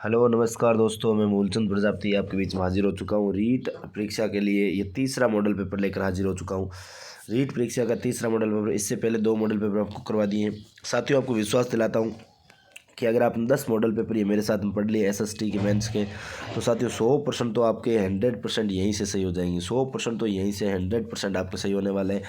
Hello नमस्कार दोस्तों, मैं मूलचंद प्रजापति आपके बीच में हाजिर हो चुका हूँ। रीट परीक्षा के लिए ये तीसरा मॉडल पेपर लेकर हाजिर हो चुका हूँ। रीट परीक्षा का तीसरा मॉडल पेपर, इससे पहले 2 मॉडल पेपर आपको करवा दिए हैं। साथियों, आपको विश्वास दिलाता हूँ कि अगर आपने 10 मॉडल पेपर ये मेरे साथ में पढ़ लिए एसएसटी के मेंस के, तो साथियों 100% तो आपके 100% यहीं से सही हो जाएंगे। 100% तो यहीं से 100% आपके सही होने वाले हैं।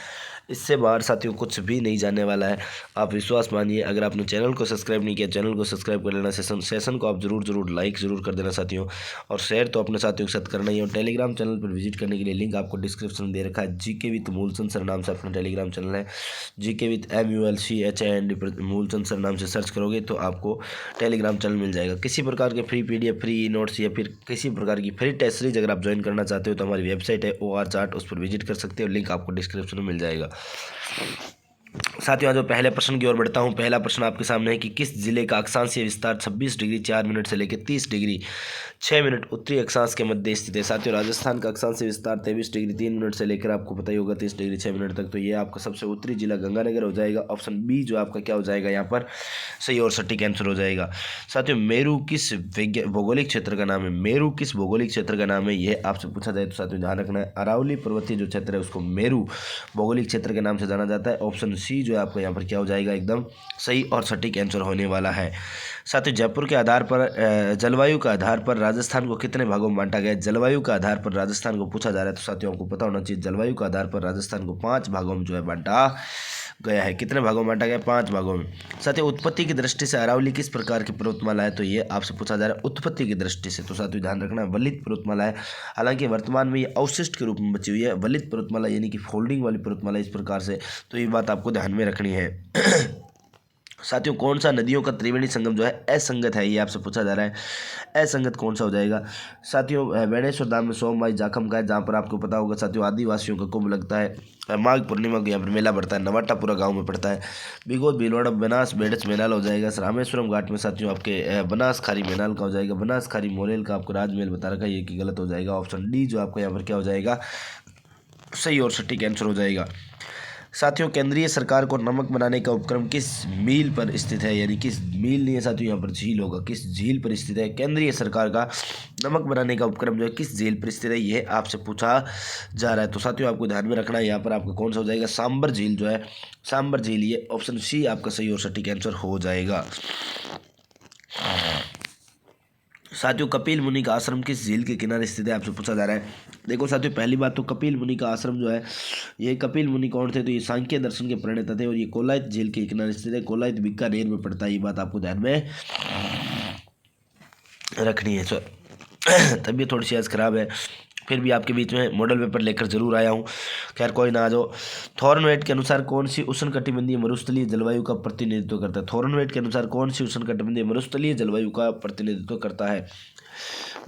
इससे बाहर साथियों कुछ भी नहीं जाने वाला है, आप विश्वास मानिए। अगर आपने चैनल को सब्सक्राइब नहीं किया, चैनल को सब्सक्राइब कर लेना। सेशन को आप जरूर लाइक ज़रूर कर देना साथियों, और शेयर तो अपने साथियों के साथ करना ही है। और टेलीग्राम चैनल पर विजिट करने के लिए लिंक आपको डिस्क्रिप्शन में दे रखा है। जीके विद मूलचंद सर नाम से अपना टेलीग्राम चैनल है। GK with MULCHIND Moolchand sir नाम से सर्च करोगे तो आपको टेलीग्राम चैनल मिल जाएगा। किसी प्रकार के फ्री PDF, फ्री नोट्स या फिर किसी प्रकार की फ्री टेस्ट सीरीज अगर आप ज्वाइन करना चाहते हो तो हमारी वेबसाइट है OR चार्ट, उस पर विजिट कर सकते हो। लिंक आपको डिस्क्रिप्शन में मिल जाएगा। साथियों, आज जो पहले प्रश्न की ओर बढ़ता हूं। पहला प्रश्न आपके सामने है कि किस जिले का अक्षांशीय विस्तार 26 डिग्री 4 मिनट से लेकर 30 डिग्री 6 मिनट उत्तरी अक्षांश के मध्य स्थित है। साथियों, राजस्थान का अक्षांशीय विस्तार 23 डिग्री 3 मिनट से लेकर आपको पता ही होगा 30 डिग्री 6 मिनट तक। तो ये आपका सबसे उत्तरी जिला गंगानगर हो जाएगा। ऑप्शन बी जो आपका क्या हो जाएगा यहाँ पर सही और सटीक आंसर हो जाएगा। साथियों, मेरू किस भौगोलिक क्षेत्र का नाम है? मेरू किस भौगोलिक क्षेत्र का नाम है, ये आपसे पूछा जाए तो साथियों ध्यान रखना है, अरावली पर्वतीय जो क्षेत्र है उसको मेरू भौगोलिक क्षेत्र के नाम से जाना जाता है। ऑप्शन सी जो है आपका यहाँ पर क्या हो जाएगा एकदम सही और सटीक आंसर होने वाला है। साथियों, जयपुर के आधार पर जलवायु का आधार पर राजस्थान को कितने भागों में बांटा गया है? जलवायु का आधार पर राजस्थान को पूछा जा रहा है, तो साथियों आपको पता होना चाहिए जलवायु का आधार पर राजस्थान को 5 भागों में जो है बांटा गया है। कितने भागों में बांटा गया? 5 भागों में। साथियों, उत्पत्ति की दृष्टि से अरावली किस प्रकार की पर्वतमाला है? तो ये आपसे पूछा जा रहा है उत्पत्ति की दृष्टि से। तो साथियों ध्यान रखना, वलित पर्वतमाला है। हालांकि वर्तमान में ये अवशिष्ट के रूप में बची हुई है। वलित पर्वतमाला यानी कि फोल्डिंग वाली पर्वतमाला इस प्रकार से, तो ये बात आपको ध्यान में रखनी है। साथियों, कौन सा नदियों का त्रिवेणी संगम जो है असंगत है, ये आपसे पूछा जा रहा है। असंगत कौन सा हो जाएगा? साथियों, बेणेश्वर धाम में सोमवाई जाखम का है, जहाँ पर आपको पता होगा साथियों आदिवासियों का कुंभ लगता है। माघ पूर्णिमा को यहाँ पर मेला पड़ता है, नवाटापुरा गांव में पड़ता है। बिगोद भीलवाड़ा बनास बेडच मेनाल हो जाएगा। रामेश्वरम घाट में साथियों आपके बनास खारी मेनाल का हो जाएगा। बनास खारी मोलेल का आपको राजमहल बता रखा है, ये कि गलत हो जाएगा। ऑप्शन डी जो आपको यहाँ पर क्या हो जाएगा सही और सटीक आंसर हो जाएगा। साथियों, केंद्रीय सरकार को नमक बनाने का उपक्रम किस मील पर स्थित है? यानी किस मील नहीं है साथियों, यहाँ पर झील होगा। किस झील पर स्थित है केंद्रीय सरकार का नमक बनाने का उपक्रम जो है किस झील पर स्थित है, ये आपसे पूछा जा रहा है। तो साथियों आपको ध्यान में रखना है, यहाँ पर आपका कौन सा हो जाएगा सांबर झील जो है, सांबर झील, ये ऑप्शन सी आपका सही और सटीक आंसर हो जाएगा। साथियों, कपिल मुनि का आश्रम किस झील के किनारे स्थित है, आपसे पूछा जा रहा है। देखो साथियों, पहली बात तो कपिल मुनि का आश्रम जो है, ये कपिल मुनि कौन थे? तो ये सांख्य दर्शन के प्रणेता थे, और ये कोलायत झील के किनारे स्थित है। कोलायत बीकानेर में पड़ता है, ये बात आपको ध्यान में रखनी है। तबीयत थोड़ी सी आज खराब है, फिर भी आपके बीच में मॉडल पेपर लेकर जरूर आया हूँ। खैर कोई ना, आ जाओ। थॉर्नवेट के अनुसार कौन सी उष्णकटिबंधीय मरुस्थलीय जलवायु का प्रतिनिधित्व करता है? थॉर्नवेट के अनुसार कौन सी उष्णकटिबंधीय मरुस्थलीय जलवायु का प्रतिनिधित्व करता है?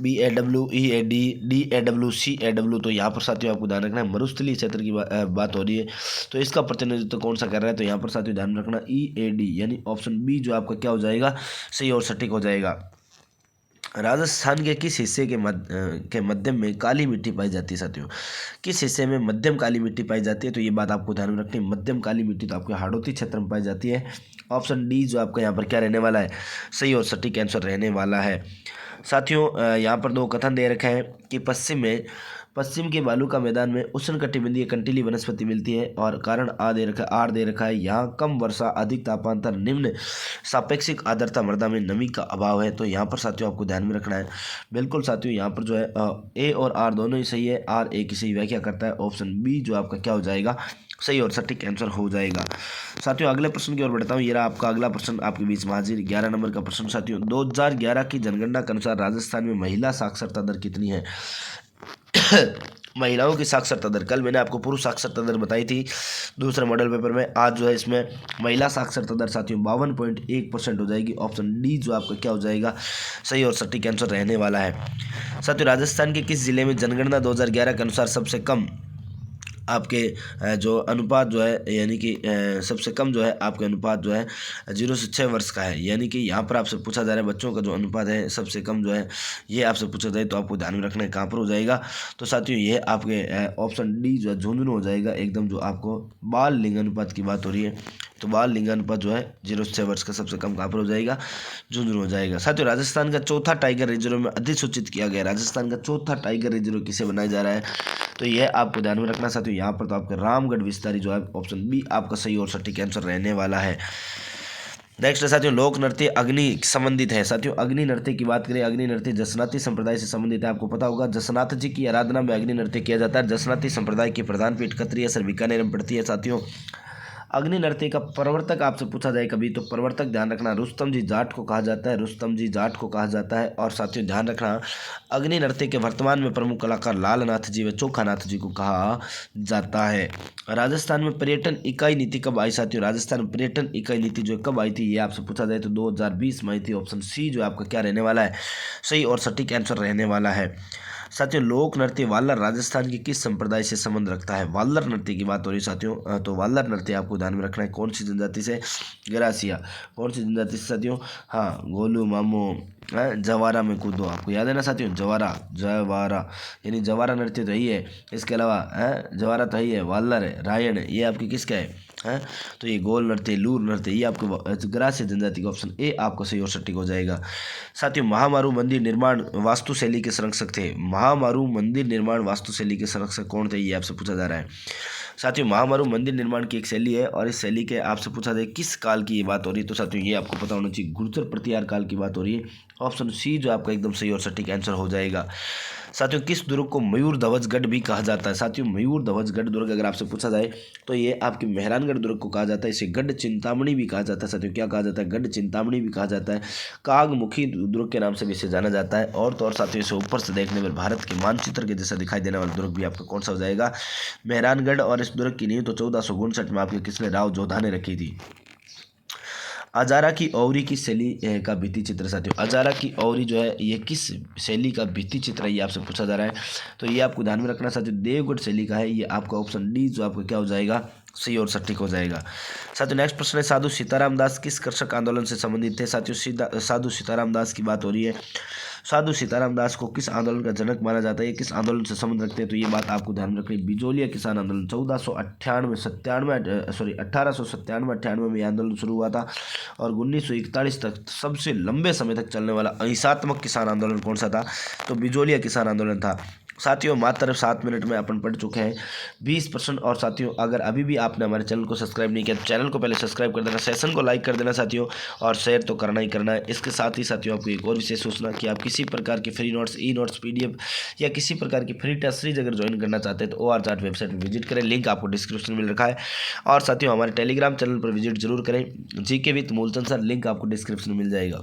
BAW, EAD, DAW, CAW। तो यहाँ पर साथियों आपको ध्यान रखना है, मरुस्थलीय क्षेत्र की बात हो रही है, तो इसका प्रतिनिधित्व कौन सा कर रहा है? तो यहाँ पर साथियों ध्यान रखना EAD यानी ऑप्शन बी जो आपका क्या हो जाएगा सही और सटीक हो जाएगा। राजस्थान के किस हिस्से के मध्यम में काली मिट्टी पाई जाती है? साथियों, किस हिस्से में मध्यम काली मिट्टी पाई जाती है? तो ये बात आपको ध्यान में रखनी है, मध्यम काली मिट्टी तो आपके हाड़ौती क्षेत्र में पाई जाती है। ऑप्शन डी जो आपका यहाँ पर क्या रहने वाला है सही और सटीक आंसर रहने वाला है। साथियों, यहाँ पर 2 कथन दे रखे हैं कि पश्चिम के बालू मैदान में उष्णकटिबंधीय कंटीली वनस्पति मिलती है, और कारण आर दे रखा है, यहाँ कम वर्षा, अधिक तापांतर, निम्न सापेक्षिक आर्द्रता, मृदा में नमी का अभाव है। तो यहाँ पर साथियों आपको ध्यान में रखना है। बिल्कुल साथियों, यहाँ पर जो है ए और आर दोनों ही सही है। आर ए की सही व्याख्या करता है। ऑप्शन बी जो आपका क्या हो जाएगा सही और सटीक आंसर हो जाएगा। साथियों, अगले प्रश्न की ओर बढ़ता हूँ। ये रहा आपका अगला प्रश्न आपके बीच में हाजिर, 11 नंबर का प्रश्न। साथियों, 2011 की जनगणना के अनुसार राजस्थान में महिला साक्षरता दर कितनी है? महिलाओं की साक्षरता दर, कल मैंने आपको पुरुष साक्षरता दर बताई थी दूसरे मॉडल पेपर में, आज जो है इसमें महिला साक्षरता दर साथियों 52.1% हो जाएगी। ऑप्शन डी जो आपका क्या हो जाएगा सही और सटीक आंसर रहने वाला है। साथियों, राजस्थान के किस जिले में जनगणना 2011 के अनुसार सबसे कम आपके जो अनुपात जो है यानी कि सबसे कम जो है आपके अनुपात जो है 0 से 6 वर्ष का है। यानी कि यहाँ पर आपसे पूछा जा रहा है बच्चों का जो अनुपात है सबसे कम जो है ये आपसे पूछा जाए तो आपको ध्यान में रखना है कहाँ पर हो जाएगा। तो साथियों ये आपके ऑप्शन डी जो है झुंझुनू हो जाएगा एकदम। जो आपको बाल लिंग अनुपात की बात हो रही है तो बाल लिंग अनुपात जो है 0 से 6 वर्ष का सबसे कम कहाँ पर हो जाएगा, झुंझुनू हो जाएगा। साथियों राजस्थान का चौथा टाइगर रिजर्व में अधिसूचित किया गया। राजस्थान का चौथा टाइगर रिजर्व किसे बनाया जा रहा है तो यह आपको ध्यान में रखना साथियों। यहाँ पर तो आपका रामगढ़ विस्तारी जो है ऑप्शन बी आपका सही और सटीक आंसर रहने वाला है। नेक्स्ट है साथियों लोक नृत्य अग्नि संबंधित है। साथियों अग्नि नृत्य की बात करें, अग्नि नृत्य जसनाती संप्रदाय से संबंधित है। आपको पता होगा जसनाथ जी की आराधना में अग्नि नृत्य किया जाता है। जसनाती संप्रदाय की प्रधान पीठ कतरिया सर बीकानेर में पड़ती है। साथियों अग्नि नृत्य का प्रवर्तक आपसे पूछा जाए कभी तो प्रवर्तक ध्यान रखना रुस्तम जी जाट को कहा जाता है, रुस्तम जी जाट को कहा जाता है। और साथियों ध्यान रखना अग्नि नृत्य के वर्तमान में प्रमुख कलाकार लालनाथ जी व चोखानाथ जी को कहा जाता है। राजस्थान में पर्यटन इकाई नीति कब आई साथियों? राजस्थान में पर्यटन इकाई नीति जो कब आई थी ये आपसे पूछा जाए तो 2020 में आई थी। ऑप्शन सी जो आपका क्या रहने वाला है, सही और सटीक आंसर रहने वाला है। साथियों लोक नृत्य वाल्लर राजस्थान की किस संप्रदाय से संबंध रखता है? वाल्लर नृत्य की बात हो रही है साथियों। तो वाल्लर नृत्य आपको ध्यान में रखना है कौन सी जनजाति से, गरासिया। कौन सी जनजाति से साथियों? हाँ गोलू मामू जवारा में कूदो, आपको याद है ना साथियों, जवारा जवारा यानी जवारा नृत्य तो यही है। इसके अलावा जवारा तो यही है, वाल्लर है, रायण है, ये आपकी किसका है तो ये गोल नृत्य लूर नृत्य ये आपको ग्रासीय जनजाति का ऑप्शन ए आपको सही और सटीक हो जाएगा। साथियों महामारू मंदिर निर्माण वास्तुशैली के संरक्षक थे। महामारू मंदिर निर्माण वास्तुशैली के संरक्षक कौन थे ये आपसे पूछा जा रहा है। साथियों महामारू मंदिर निर्माण की एक शैली है और इस शैली के आपसे पूछा जाए किस काल की ये बात हो रही है तो साथियों ये आपको पता होना चाहिए गुर्जर प्रतिहार काल की बात हो रही है। ऑप्शन सी जो आपका एकदम सही और सटीक आंसर हो जाएगा। साथियों किस दुर्ग को मयूर ध्वजगढ़ भी कहा जाता है? साथियों मयूर ध्वजगढ़ दुर्ग अगर आपसे पूछा जाए तो ये आपके मेहरानगढ़ दुर्ग को कहा जाता है। इसे गढ़ चिंतामणि भी कहा जाता है। साथियों क्या कहा जाता है? गढ़ चिंतामणि भी कहा जाता है। कागमुखी दुर्ग के नाम से भी इसे जाना जाता है। और तो और साथियों इसे ऊपर से देखने में भारत के मानचित्र के जैसा दिखाई देने वाला दुर्ग भी आपका कौन सा हो जाएगा? मेहरानगढ़। और इस दुर्ग की नींव तो 1459 में आपके किसने, राव जोधा ने रखी थी। अजारा की ओवरी की शैली का भित्ति चित्र साथियों, अजारा की ओवरी जो है ये किस शैली का भित्ति चित्र है ये आपसे पूछा जा रहा है। तो ये आपको ध्यान में रखना साथियों देवगढ़ शैली का है। ये आपका ऑप्शन डी जो आपका क्या हो जाएगा, सही और सटीक हो जाएगा। साथियों नेक्स्ट प्रश्न है साधु सीताराम दास किस कृषक आंदोलन से संबंधित थे? साथियों साधु सीताराम दास की बात हो रही है। साधु सीताराम दास को किस आंदोलन का जनक माना जाता है, किस आंदोलन से संबंध रखते हैं? तो ये बात आपको ध्यान में रखनी। बिजोलिया किसान आंदोलन 1897 में ये आंदोलन शुरू हुआ था और 1941 तक सबसे लंबे समय तक चलने वाला अहिंसात्मक किसान आंदोलन कौन सा था? तो बिजोलिया किसान आंदोलन था। साथियों मात्र 7 मिनट में अपन पढ़ चुके हैं 20%। और साथियों अगर अभी भी आपने हमारे चैनल को सब्सक्राइब नहीं किया तो चैनल को पहले सब्सक्राइब कर देना, सेशन को लाइक कर देना साथियों, और शेयर तो करना ही करना है। इसके साथ ही साथियों आपको एक और विशेष सूचना कि आप किसी प्रकार की free notes, e notes, PDF या किसी प्रकार की फ्री टेस्ट सीरीज अगर ज्वाइन करना चाहते हैं तो OR चार्ट वेबसाइट पर विजिट करें, लिंक आपको डिस्क्रिप्शन में मिल रखा है। और साथियों हमारे टेलीग्राम चैनल पर विजिट जरूर करें, GK with Moolchand sir, link आपको डिस्क्रिप्शन में मिल जाएगा।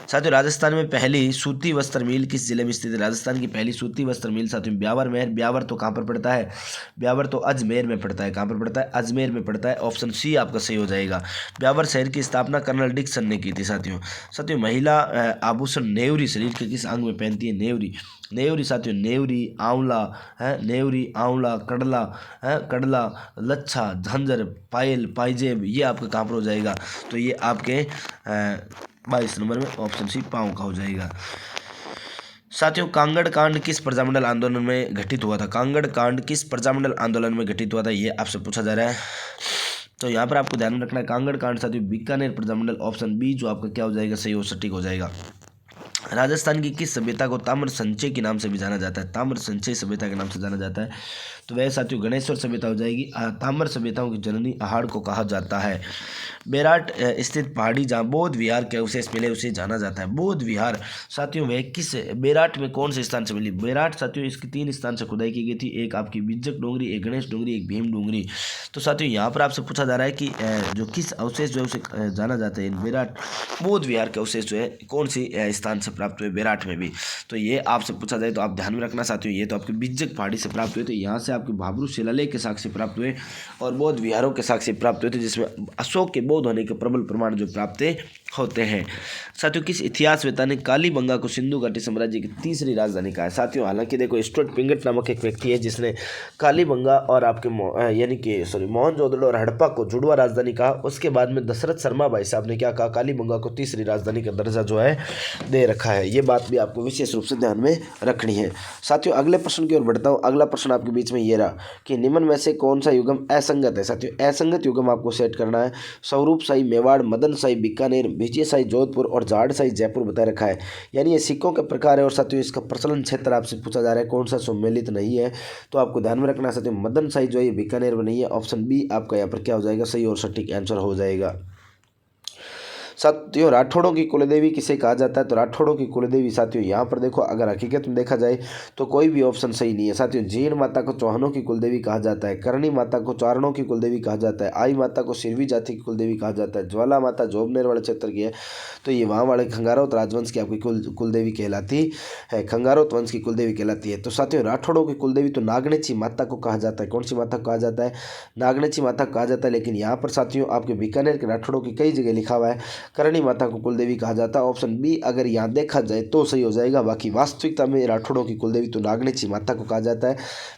साथियों राजस्थान में पहली सूती वस्त्र मिल किस जिले में स्थित है? राजस्थान की पहली सूती वस्त्र मिल साथियों ब्यावर में है। ब्यावर तो कहाँ पर पड़ता है? ब्यावर तो अजमेर में पड़ता है। कहाँ पर पड़ता है? अजमेर में पड़ता है। ऑप्शन सी आपका सही हो जाएगा। ब्यावर शहर की स्थापना कर्नल डिक्सन ने की थी। साथियों महिला आभूषण नेवरी शरीर के किस अंग में पहनती है? नेवरी। नेवरी साथियों नेवरी, आंवला है, नेवरी, आंवला, कडला है, कडला, लच्छा, झंझर, पायल, पाइजेब, ये आपका कहाँ पर हो जाएगा? तो ये आपके 22 नंबर में ऑप्शन सी पाँव का हो जाएगा। साथियों कांगड़ कांड किस प्रजामंडल आंदोलन में घटित हुआ था? कांगड़ कांड किस प्रजामंडल आंदोलन में घटित हुआ था ये आपसे पूछा जा रहा है। तो यहाँ पर आपको ध्यान में रखना है कांगड़ कांड साथियों बीकानेर प्रजामंडल, ऑप्शन बी जो आपका क्या हो जाएगा, सही और सटीक हो जाएगा। राजस्थान की किस सभ्यता को ताम्र संचय के नाम से भी जाना जाता है? ताम्र संचय सभ्यता के नाम से जाना जाता है तो वह साथियों गणेश्वर सभ्यता हो जाएगी। ताम्र सभ्यताओं की जननी अहाड़ को कहा जाता है। बेराट स्थित पहाड़ी जहाँ बौद्ध विहार के अवशेष मिले उसे जाना जाता है। बौद्ध विहार साथियों वह किस बेराट में कौन से स्थान से मिली? बेराट साथियों इसकी 3 स्थान से खुदाई की गई थी, एक आपकी बिज्जक डोंगरी, एक गणेश डोंगरी, एक भीम डोंगरी। तो साथियों यहाँ पर आपसे पूछा जा रहा है कि जो किस अवशेष जो है उसे जाना जाता है बेराट बौद्ध विहार के अवशेष जो है कौन सी स्थान से प्राप्त हुए बेराट में भी? तो ये आपसे पूछा जाए तो आप ध्यान में रखना साथियों ये तो आपकी बिज्जक पहाड़ी से प्राप्त हुए। तो यहाँ से आपके भाब्रू शिलालेख के साक्ष्य प्राप्त हुए और बौद्ध विहारों के साक्ष्य प्राप्त हुए थे, जिसमें अशोक के बौद्ध होने के प्रबल प्रमाण जो प्राप्त होते हैं। साथियों, किस इतिहासवेत्ता ने कालीबंगा को सिंधु घाटी साम्राज्य की तीसरी राजधानी कहा है? साथियों, हालांकि देखो स्टुअर्ट पिंगट नामक एक व्यक्ति है जिसने कालीबंगा और आपके मोहनजोदड़ो और हड़प्पा को जुड़वा राजधानी कहा। उसके बाद में दशरथ शर्मा भाई साहब ने क्या कहा? कालीबंगा को तीसरी राजधानी का दर्जा जो है दे रखा है। ये बात भी आपको विशेष रूप से ध्यान में रखनी है। साथियों, अगले प्रश्न की ओर बढ़ता हूँ। अगला प्रश्न आपके बीच में ये रहा कि निम्न में से कौन सा युगम असंगत है? साथियों, असंगत युगम आपको सेट करना है। स्वरूप शाही मेवाड़, मदन शाही बीकानेर, विजय शाही जोधपुर और जाड़ शाही जयपुर बता रखा है। यानी ये सिक्कों के प्रकार है और साथियों इसका प्रचलन क्षेत्र आपसे पूछा जा रहा है कौन सा सम्मिलित नहीं है, तो आपको ध्यान में रखना है। साथियों, मदन शाही जो है बीकानेर में नहीं है। ऑप्शन बी आपका यहाँ पर क्या हो जाएगा? सही और सटीक आंसर हो जाएगा। साथियों, राठौड़ों की कुलदेवी किसे कहा जाता है? तो राठौड़ों की कुलदेवी साथियों यहाँ पर देखो, अगर हकीकत में देखा जाए तो कोई भी ऑप्शन सही नहीं है। साथियों, जीण माता को चौहानों की कुलदेवी कहा जाता है, करणी माता को चारणों की कुलदेवी कहा जाता है, आई माता को सिरवी जाति की कुलदेवी कहा जाता है, ज्वाला माता जोबनेर वाले क्षेत्र की है तो ये वहाँ वाले खंगारोत राजवंश की आपकी कुलदेवी कहलाती है, खंगारोत वंश की कुलदेवी कहलाती है। तो साथियों, राठौड़ों की कुलदेवी तो नागनेची माता को कहा जाता है। कौन सी माता को कहा जाता है? नागनेची माता को कहा जाता है। लेकिन यहाँ पर साथियों आपके बीकानेर के राठौड़ों की कई जगह लिखा हुआ है करणी माता को कुलदेवी कहा जाता है। ऑप्शन बी अगर यहाँ देखा जाए तो सही हो जाएगा। बाकी वास्तविकता में राठौड़ों की कुलदेवी तो नागनेची माता को कहा जाता है।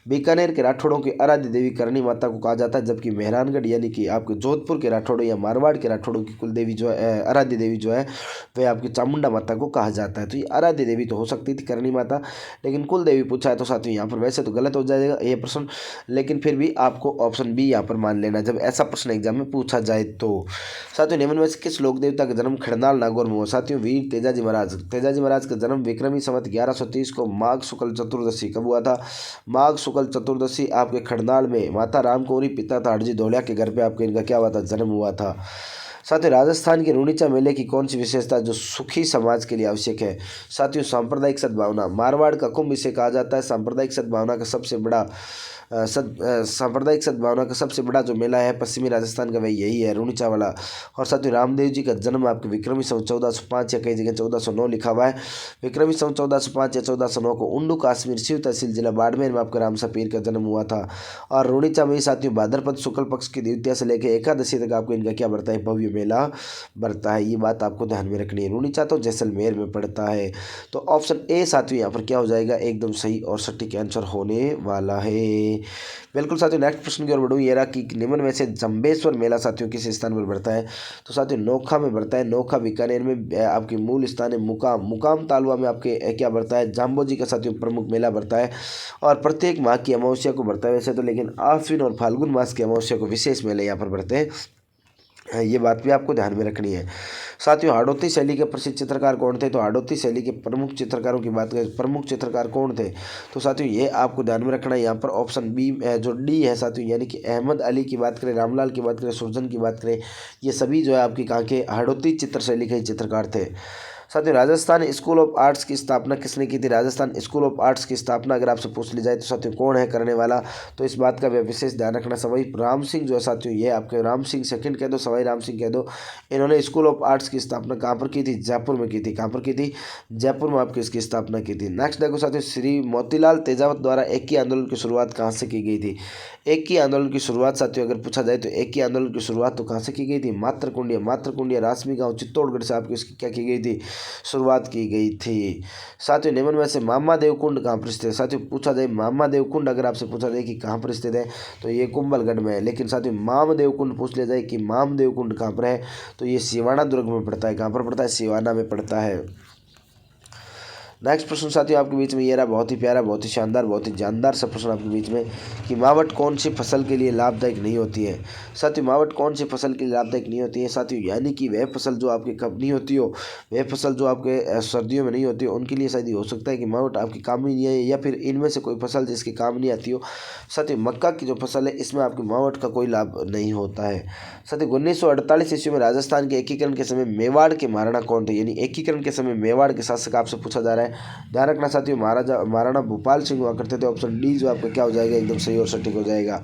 बीकानेर के राठौड़ों की आराध्य देवी करणी माता को कहा जाता है, जबकि मेहरानगढ़ यानी कि आपके जोधपुर के राठौड़ों या मारवाड़ के राठौड़ों की कुलदेवी जो है आराध्य देवी जो है वह आपकी चामुंडा माता को कहा जाता है। तो ये आराध्य देवी तो हो सकती थी करणी माता, लेकिन कुल देवी पूछा है तो साथियों यहाँ पर वैसे तो गलत हो जाएगा ये प्रश्न, लेकिन फिर भी आपको ऑप्शन बी यहाँ पर मान लेना जब ऐसा प्रश्न एग्जाम में पूछा जाए तो। साथियों, निम्न में से किस लोक देवता का जन्म खड़नाल नागौर में हुआ? साथियों, वीर तेजाजी महाराज। तेजाजी महाराज का जन्म विक्रमी संवत 1130 को माघ शुक्ल चतुर्दशी कब हुआ था? माघ शुक्ल चतुर्दशी आपके खड़नाल में माता रामकौरी पिता था हरजी धोलिया के घर पे आपके इनका क्या हुआ था? जन्म हुआ था। साथियों, राजस्थान के रूणीचा मेले की कौन सी विशेषता जो सुखी समाज के लिए आवश्यक है? साथियों, सांप्रदायिक सद्भावना। मारवाड़ का कुंभ इसे कहा जाता है। सांप्रदायिक सद्भावना का सबसे बड़ा सांप्रदायिक सद्भावना का सबसे बड़ा जो मेला है पश्चिमी राजस्थान का वही यही है, रूणीचा वाला। और साथियों, रामदेव जी का जन्म आपके विक्रमी संवत 1405 या कई जगह 1409 लिखा हुआ है। विक्रमी संवत 1405 या 1409 को उंडू काश्मीर शिव तहसील जिला बाड़मेर में आपका रामसा पीर का जन्म हुआ था। और रूणीचा में साथियों भाद्रपद शुक्ल पक्ष की द्वितीया से लेकर एकादशी तक आपको इनका क्या बढ़ता है? भव्य मेला बढ़ता है। ये बात आपको ध्यान में रखनी है। रूणीचा तो जैसलमेर में पड़ता है। तो ऑप्शन ए साथियों यहाँ पर क्या हो जाएगा? एकदम सही और सटीक आंसर होने वाला है। बिल्कुल साथियों, नेक्स्ट प्रश्न की ओर बढ़ूँ। ये रहा कि निम्न में से जंबेश्वर मेला साथियों किस स्थान पर बढ़ता है? तो साथियों नोखा में बढ़ता है। नोखा बीकानेर में आपकी मूल स्थान है। मुकाम तालुआ में आपके क्या बढ़ता है? जाम्बोजी का साथियों प्रमुख मेला बढ़ता है और प्रत्येक माह की अमावस्या को बढ़ता है वैसे तो, लेकिन आश्विन और फाल्गुन मास की अमावस्या को विशेष मेले यहाँ पर बढ़ते हैं। ये बात भी आपको ध्यान में रखनी है। साथियों, हाड़ौती शैली के प्रसिद्ध चित्रकार कौन थे? तो हाड़ौती शैली के प्रमुख चित्रकारों की बात करें, प्रमुख चित्रकार कौन थे? तो साथियों ये आपको ध्यान में रखना है। यहाँ पर ऑप्शन बी जो डी है साथियों, यानी कि अहमद अली की बात करें, रामलाल की बात करें, सुरजन की बात करें, ये सभी जो है आपकी कहाँ के हाड़ौती चित्र शैली के चित्रकार थे। साथियों, राजस्थान स्कूल ऑफ आर्ट्स की स्थापना किसने की थी? राजस्थान स्कूल ऑफ आर्ट्स की स्थापना अगर आपसे पूछ ली जाए तो साथियों कौन है करने वाला? तो इस बात का विशेष ध्यान रखना। सवाई राम सिंह जो है साथियों, ये आपके राम सिंह सेकंड कह दो, सवाई राम सिंह कह दो, इन्होंने स्कूल ऑफ आर्ट्स की स्थापना कहाँ पर की थी? जयपुर में की थी। कहाँ पर की थी? जयपुर में आपकी इसकी स्थापना की थी। नेक्स्ट देखो साथियों, श्री मोतीलाल तेजावत द्वारा एक ही आंदोलन की शुरुआत कहाँ से की गई थी? एक ही आंदोलन की शुरुआत साथियों अगर पूछा जाए तो एक ही आंदोलन की शुरुआत तो कहाँ से की गई थी? मात्रकुंडिया रासमी गाँव चित्तौड़गढ़ से आपकी इसकी क्या की गई थी? शुरुआत की गई थी। साथियों, निम्न में से मामा देव कुंड कहाँ पर स्थित है? साथियों पूछा जाए मामा देव कुंड अगर आपसे पूछा जाए कि कहाँ पर स्थित है तो ये कुंभलगढ़ में है। लेकिन साथियों मामदेव कुंड पूछ लिया जाए कि मामदेव कुंड कहाँ पर है तो ये सिवाना दुर्ग में पड़ता है। कहाँ पर पड़ता है? सिवाना में पड़ता है। नेक्स्ट प्रश्न साथियों आपके बीच में ये रहा, बहुत ही प्यारा, बहुत ही शानदार, बहुत ही जानदार सा प्रश्न आपके बीच में कि मावट कौन सी फसल के लिए लाभदायक नहीं होती है? साथियों मावट कौन सी फसल के लिए लाभदायक नहीं होती है? साथियों यानी कि वह फसल जो आपके कब नहीं होती हो, वह फसल जो आपके सर्दियों में नहीं होती हो, उनके लिए शायद हो सकता है कि मावट आपकी काम ही नहीं है, या फिर इनमें से कोई फसल जिसके काम नहीं आती हो। साथियों मक्का की जो फसल है इसमें आपकी मावट का कोई लाभ नहीं होता है। साथियों 1948 ईस्वी में राजस्थान के एकीकरण के समय मेवाड़ के महाराणा कौन थे? यानी एकीकरण के समय मेवाड़ के शासक आपसे पूछा जा रहा है। ध्यान रखना साथियों, महाराणा भूपाल सिंह हुआ करते थे। ऑप्शन डी जो आपका क्या हो जाएगा? एकदम सही और सटीक हो जाएगा।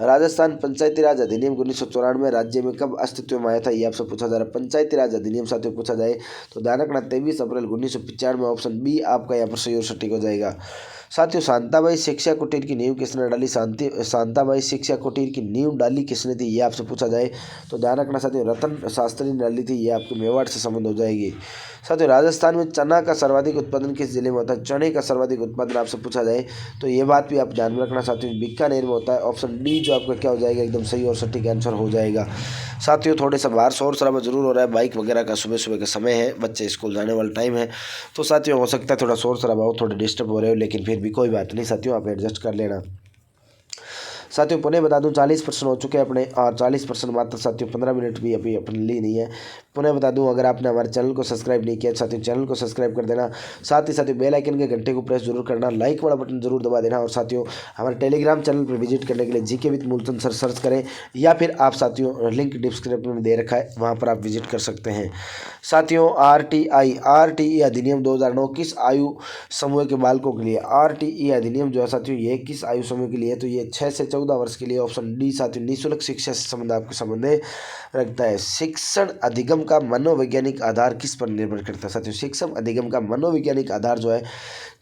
राजस्थान पंचायती राज अधिनियम 1994 राज्य में कब अस्तित्व में आया था? ये आपसे पूछा जा रहा है। पंचायती राज अधिनियम साथियों पूछा जाए तो ध्यान रखना 23 अप्रैल 1995 ऑप्शन बी आपका यहाँ पर सही और सटीक हो जाएगा। साथियों शांताबाई शिक्षा कुटीर की नींव किसने डाली? शांताबाई शिक्षा कुटीर की नींव डाली किसने थी, ये आपसे पूछा जाए तो ध्यान रखना साथियों रतन शास्त्री ने डाली थी। ये आपके मेवाड़ से संबंध हो जाएगी। साथियों राजस्थान में चना का सर्वाधिक उत्पादन किस जिले में होता है? चने का सर्वाधिक उत्पादन आपसे पूछा जाए तो ये बात भी आप ध्यान में रखना साथियों बीकानेर में होता है। ऑप्शन डी जो आपका क्या हो जाएगा एकदम सही और सटीक आंसर हो जाएगा। साथियों थोड़े सा बाहर शोर शराबा जरूर हो रहा है, बाइक वगैरह का सुबह सुबह का समय है, बच्चे स्कूल जाने वाला टाइम है, तो साथियों हो सकता है थोड़ा शोर शराबा हो, थोड़े डिस्टर्ब हो रहे हो, लेकिन फिर भी कोई बात नहीं साथियों, आप एडजस्ट कर लेना। साथियों पुनः बता दूं 40% हो चुके हैं अपने, और 40% मात्र साथियों 15 मिनट भी अभी अपने लिए नहीं है। पुनः बता दूं अगर आपने हमारे चैनल को सब्सक्राइब नहीं किया साथियों चैनल को सब्सक्राइब कर देना, साथ ही साथियों बेल आइकन के घंटे को प्रेस जरूर करना, लाइक वाला बटन जरूर दबा देना, और साथियों हमारे टेलीग्राम चैनल पर विजिट करने के लिए GK with Moolchand sir search करें, या फिर आप साथियों लिंक डिस्क्रिप्शन में दे रखा है, वहाँ पर आप विजिट कर सकते हैं। साथियों आरटीई अधिनियम 2009 किस आयु समूह के बालकों के लिए? आरटीई अधिनियम जो है साथियों ये किस आयु समूह के लिए? तो ये 6 से 14 वर्ष के लिए। ऑप्शन डी साथियों निःशुल्क शिक्षा से संबंध आपके संबंध रखता है। शिक्षण अधिगम का मनोवैज्ञानिक आधार किस पर निर्भर करता है? साथियों शिक्षण अधिगम का मनोवैज्ञानिक आधार जो है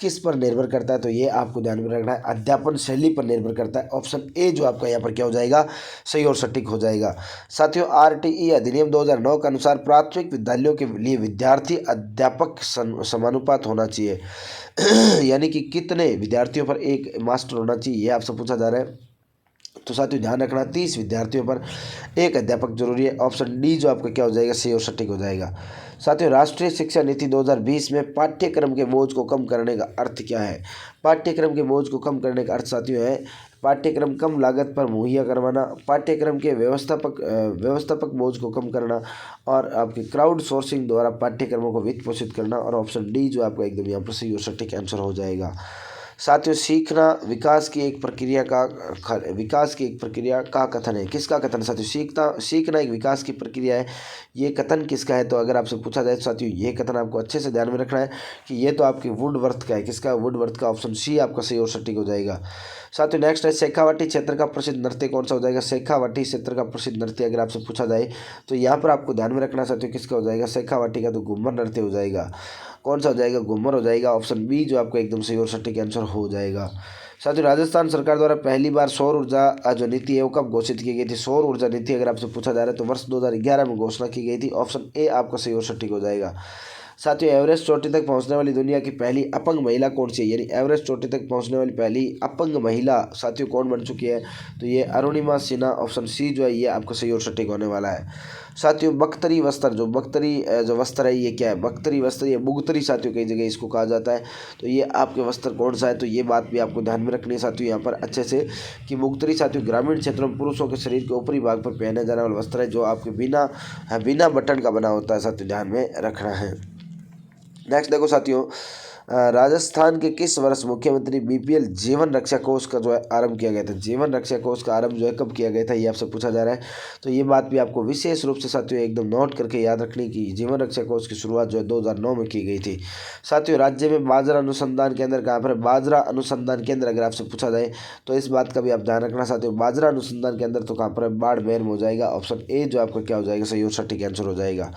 किस पर निर्भर करता है? तो ये आपको ध्यान में रखना है, अध्यापन शैली पर निर्भर करता है। ऑप्शन ए जो आपका यहाँ पर क्या हो जाएगा सही और सटीक हो जाएगा। साथियों आरटीई अधिनियम 2009 के अनुसार प्राथमिक विद्यालयों के लिए विद्यार्थी अध्यापक समानुपात होना चाहिए यानी कि कितने विद्यार्थियों पर एक मास्टर होना चाहिए, ये आपसे पूछा जा रहा है। तो साथियों ध्यान रखना 30 विद्यार्थियों पर एक अध्यापक जरूरी है। ऑप्शन डी जो आपका क्या हो जाएगा सही और सटीक हो जाएगा। साथियों राष्ट्रीय शिक्षा नीति 2020 में पाठ्यक्रम के बोझ को कम करने का अर्थ क्या है? पाठ्यक्रम के बोझ को कम करने का अर्थ साथियों है पाठ्यक्रम कम लागत पर मुहैया करवाना, पाठ्यक्रम के व्यवस्थापक बोझ को कम करना, और आपके क्राउड सोर्सिंग द्वारा पाठ्यक्रमों को वित्त पोषित करना, और ऑप्शन डी जो आपका एकदम यहाँ पर सही और सटीक आंसर हो जाएगा। साथियों सीखना विकास की एक प्रक्रिया का कथन है। किसका कथन? साथियों सीखना एक विकास की प्रक्रिया है, ये कथन किसका है? तो अगर आपसे पूछा जाए साथियों ये कथन आपको अच्छे से ध्यान में रखना है कि ये तो आपकी वुडवर्थ का है। किसका? वुडवर्थ का। ऑप्शन सी आपका सही और सटीक हो जाएगा। साथियों नेक्स्ट है शेखावाटी क्षेत्र का प्रसिद्ध नृत्य कौन सा हो जाएगा? शेखावाटी क्षेत्र का प्रसिद्ध नृत्य अगर आपसे पूछा जाए तो यहाँ पर आपको ध्यान में रखना साथियों किसका हो जाएगा शेखावाटी का? तो घूमर नृत्य हो जाएगा। कौन सा हो जाएगा? घूमर हो जाएगा। ऑप्शन बी जो आपका एकदम सही और सटीक आंसर हो जाएगा। साथियों राजस्थान सरकार द्वारा पहली बार सौर ऊर्जा जो नीति है वो कब घोषित की गई थी? सौर ऊर्जा नीति अगर आपसे पूछा जा रहा है तो वर्ष 2011 में घोषणा की गई थी। ऑप्शन ए आपका सही और सटीक हो जाएगा। साथियों एवरेस्ट चोटी तक पहुंचने वाली दुनिया की पहली अपंग महिला कौन सी है? यानी एवरेस्ट चोटी तक पहुंचने वाली पहली अपंग महिला साथियों कौन बन चुकी है? तो ये अरुणिमा सिन्हा। ऑप्शन सी जो है ये आपको सही और सटीक होने वाला है। साथियों बख्तरी वस्त्र जो वस्त्र है ये क्या है? बख्तरी वस्त्र ये बुगतरी साथियों कई जगह इसको कहा जाता है। तो ये आपके वस्त्र कौन सा है? तो ये बात भी आपको ध्यान में रखनी है साथियों यहाँ पर अच्छे से कि बुगतरी साथियों ग्रामीण क्षेत्रों में पुरुषों के शरीर के ऊपरी भाग पर पहने जाने वाला वस्त्र है जो आपके बिना बटन का बना होता है। साथियों ध्यान में रखना है। नेक्स्ट देखो साथियों राजस्थान के किस वर्ष मुख्यमंत्री बीपीएल जीवन रक्षा कोष का जो है आरंभ किया गया था? जीवन रक्षा कोष का आरंभ जो है कब किया गया था ये आपसे पूछा जा रहा है। तो ये बात भी आपको विशेष रूप से साथियों एकदम नोट करके याद रखनी की जीवन रक्षा कोष की शुरुआत जो है 2009 में की गई थी। साथियों राज्य में बाजरा अनुसंधान केंद्र कहाँ पर? बाजरा अनुसंधान केंद्र अगर आपसे पूछा जाए तो इस बात का भी आप ध्यान रखना साथियों बाजरा अनुसंधान केंद्र तो कहाँ पर है? बाड़मेर में हो जाएगा। ऑप्शन ए जो आपका क्या हो जाएगा सही और सटीक आंसर हो जाएगा।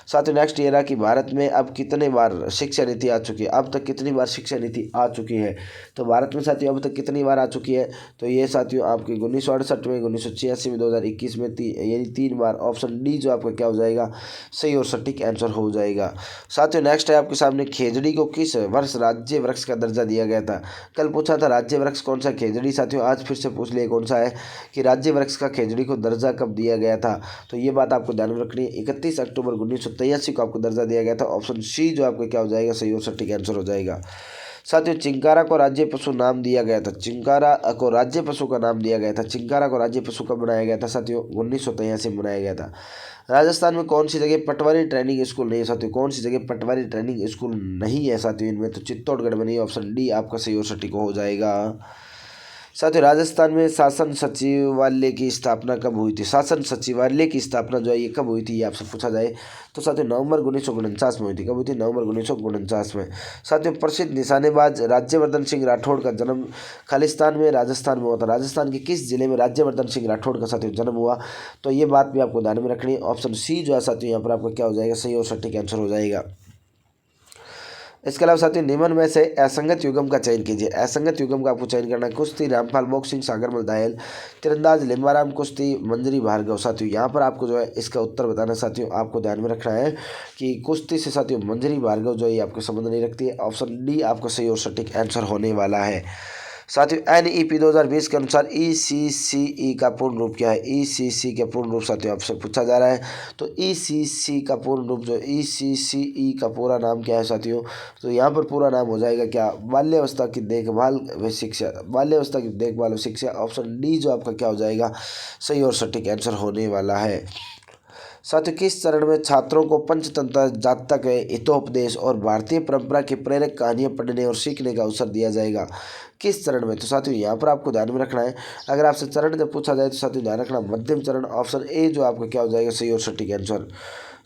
साथियों नेक्स्ट ये रहा कि भारत में अब कितने बार शिक्षा नीति आ चुकी है? अब तक कितनी बार शिक्षा नीति आ चुकी है? तो भारत में साथियों अब तक कितनी बार आ चुकी है? तो ये साथियों आपकी 1968 में, 1986 में, 2021 में यानी 3 बार। ऑप्शन डी जो आपका क्या हो जाएगा सही और सटीक आंसर हो जाएगा। साथियों नेक्स्ट है आपके सामने खेजड़ी को किस वर्ष राज्य वृक्ष का दर्जा दिया गया था? कल पूछा था राज्य वृक्ष कौन सा खेजड़ी, साथियों आज फिर से पूछ लिया कौन सा है कि राज्य वृक्ष का खेजड़ी को दर्जा कब दिया गया था? तो ये बात आपको ध्यान में रखनी है 31 अक्टूबर 1983 को आपको दर्जा दिया गया था। ऑप्शन सी जो आपका क्या हो जाएगा सही और सटीक आंसर हो जाएगा। साथियों चिंकारा को राज्य पशु नाम दिया गया था। चिंकारा को राज्य पशु का नाम दिया गया था। चिंकारा को राज्य पशु कब बनाया गया था? साथियों 1983 में बनाया गया था। राजस्थान में कौन सी जगह पटवारी ट्रेनिंग स्कूल नहीं है? साथियों कौन सी जगह पटवारी ट्रेनिंग स्कूल नहीं है साथियों इनमें? तो चित्तौड़गढ़ में नहीं। ऑप्शन डी आपका सही और सटीक हो जाएगा। साथियों राजस्थान में शासन सचिवालय की स्थापना कब हुई थी? शासन सचिवालय की स्थापना जो है ये कब हुई थी ये आपसे पूछा जाए तो साथियों नवंबर 1949 में हुई थी। कब हुई थी? नवंबर 1949 में। साथियों प्रसिद्ध निशानेबाज राज्यवर्धन सिंह राठौड़ का जन्म खालिस्तान में राजस्थान में हुआ था। राजस्थान के किस जिले में राज्यवर्धन सिंह राठौड़ का साथियों जन्म हुआ? तो ये बात भी आपको ध्यान में रखनी है। ऑप्शन सी जो है साथियों यहाँ पर आपका क्या हो जाएगा सही और सटीक आंसर हो जाएगा। इसके अलावा साथियों निम्न में से असंगत युग्म का चयन कीजिए। असंगत युग्म का आपको चयन करना है। कुश्ती रामपाल बॉक्सिंग सागरमल दायल, तीरंदाज लिम्बाराम कुश्ती मंजरी भार्गव। साथियों यहाँ पर आपको जो है इसका उत्तर बताना साथियों आपको ध्यान में रखना है कि कुश्ती से साथियों मंजरी भार्गव जो है आपको संबंध नहीं रखती है। ऑप्शन डी आपका सही और सटीक आंसर होने वाला है। साथियों NEP 2020 के अनुसार ECCE का पूर्ण रूप क्या है? ECC का पूर्ण रूप साथियों आपसे पूछा जा रहा है। तो ECC का पूर्ण रूप जो ECCE का पूरा नाम क्या है साथियों? तो यहाँ पर पूरा नाम हो जाएगा क्या? बाल्यावस्था की देखभाल व शिक्षा, बाल्यावस्था की देखभाल व शिक्षा। ऑप्शन डी जो आपका क्या हो जाएगा सही और सटीक आंसर होने वाला है। साथियों किस चरण में छात्रों को पंचतंत्र, जातक, हितोपदेश और भारतीय परंपरा की प्रेरक कहानियां पढ़ने और सीखने का अवसर दिया जाएगा? किस चरण में? तो साथियों यहाँ पर आपको ध्यान में रखना है। अगर आपसे चरण जब पूछा जाए तो साथियों ध्यान रखना मध्यम चरण। ऑप्शन ए जो आपका क्या हो जाएगा सही और सटीक आंसर।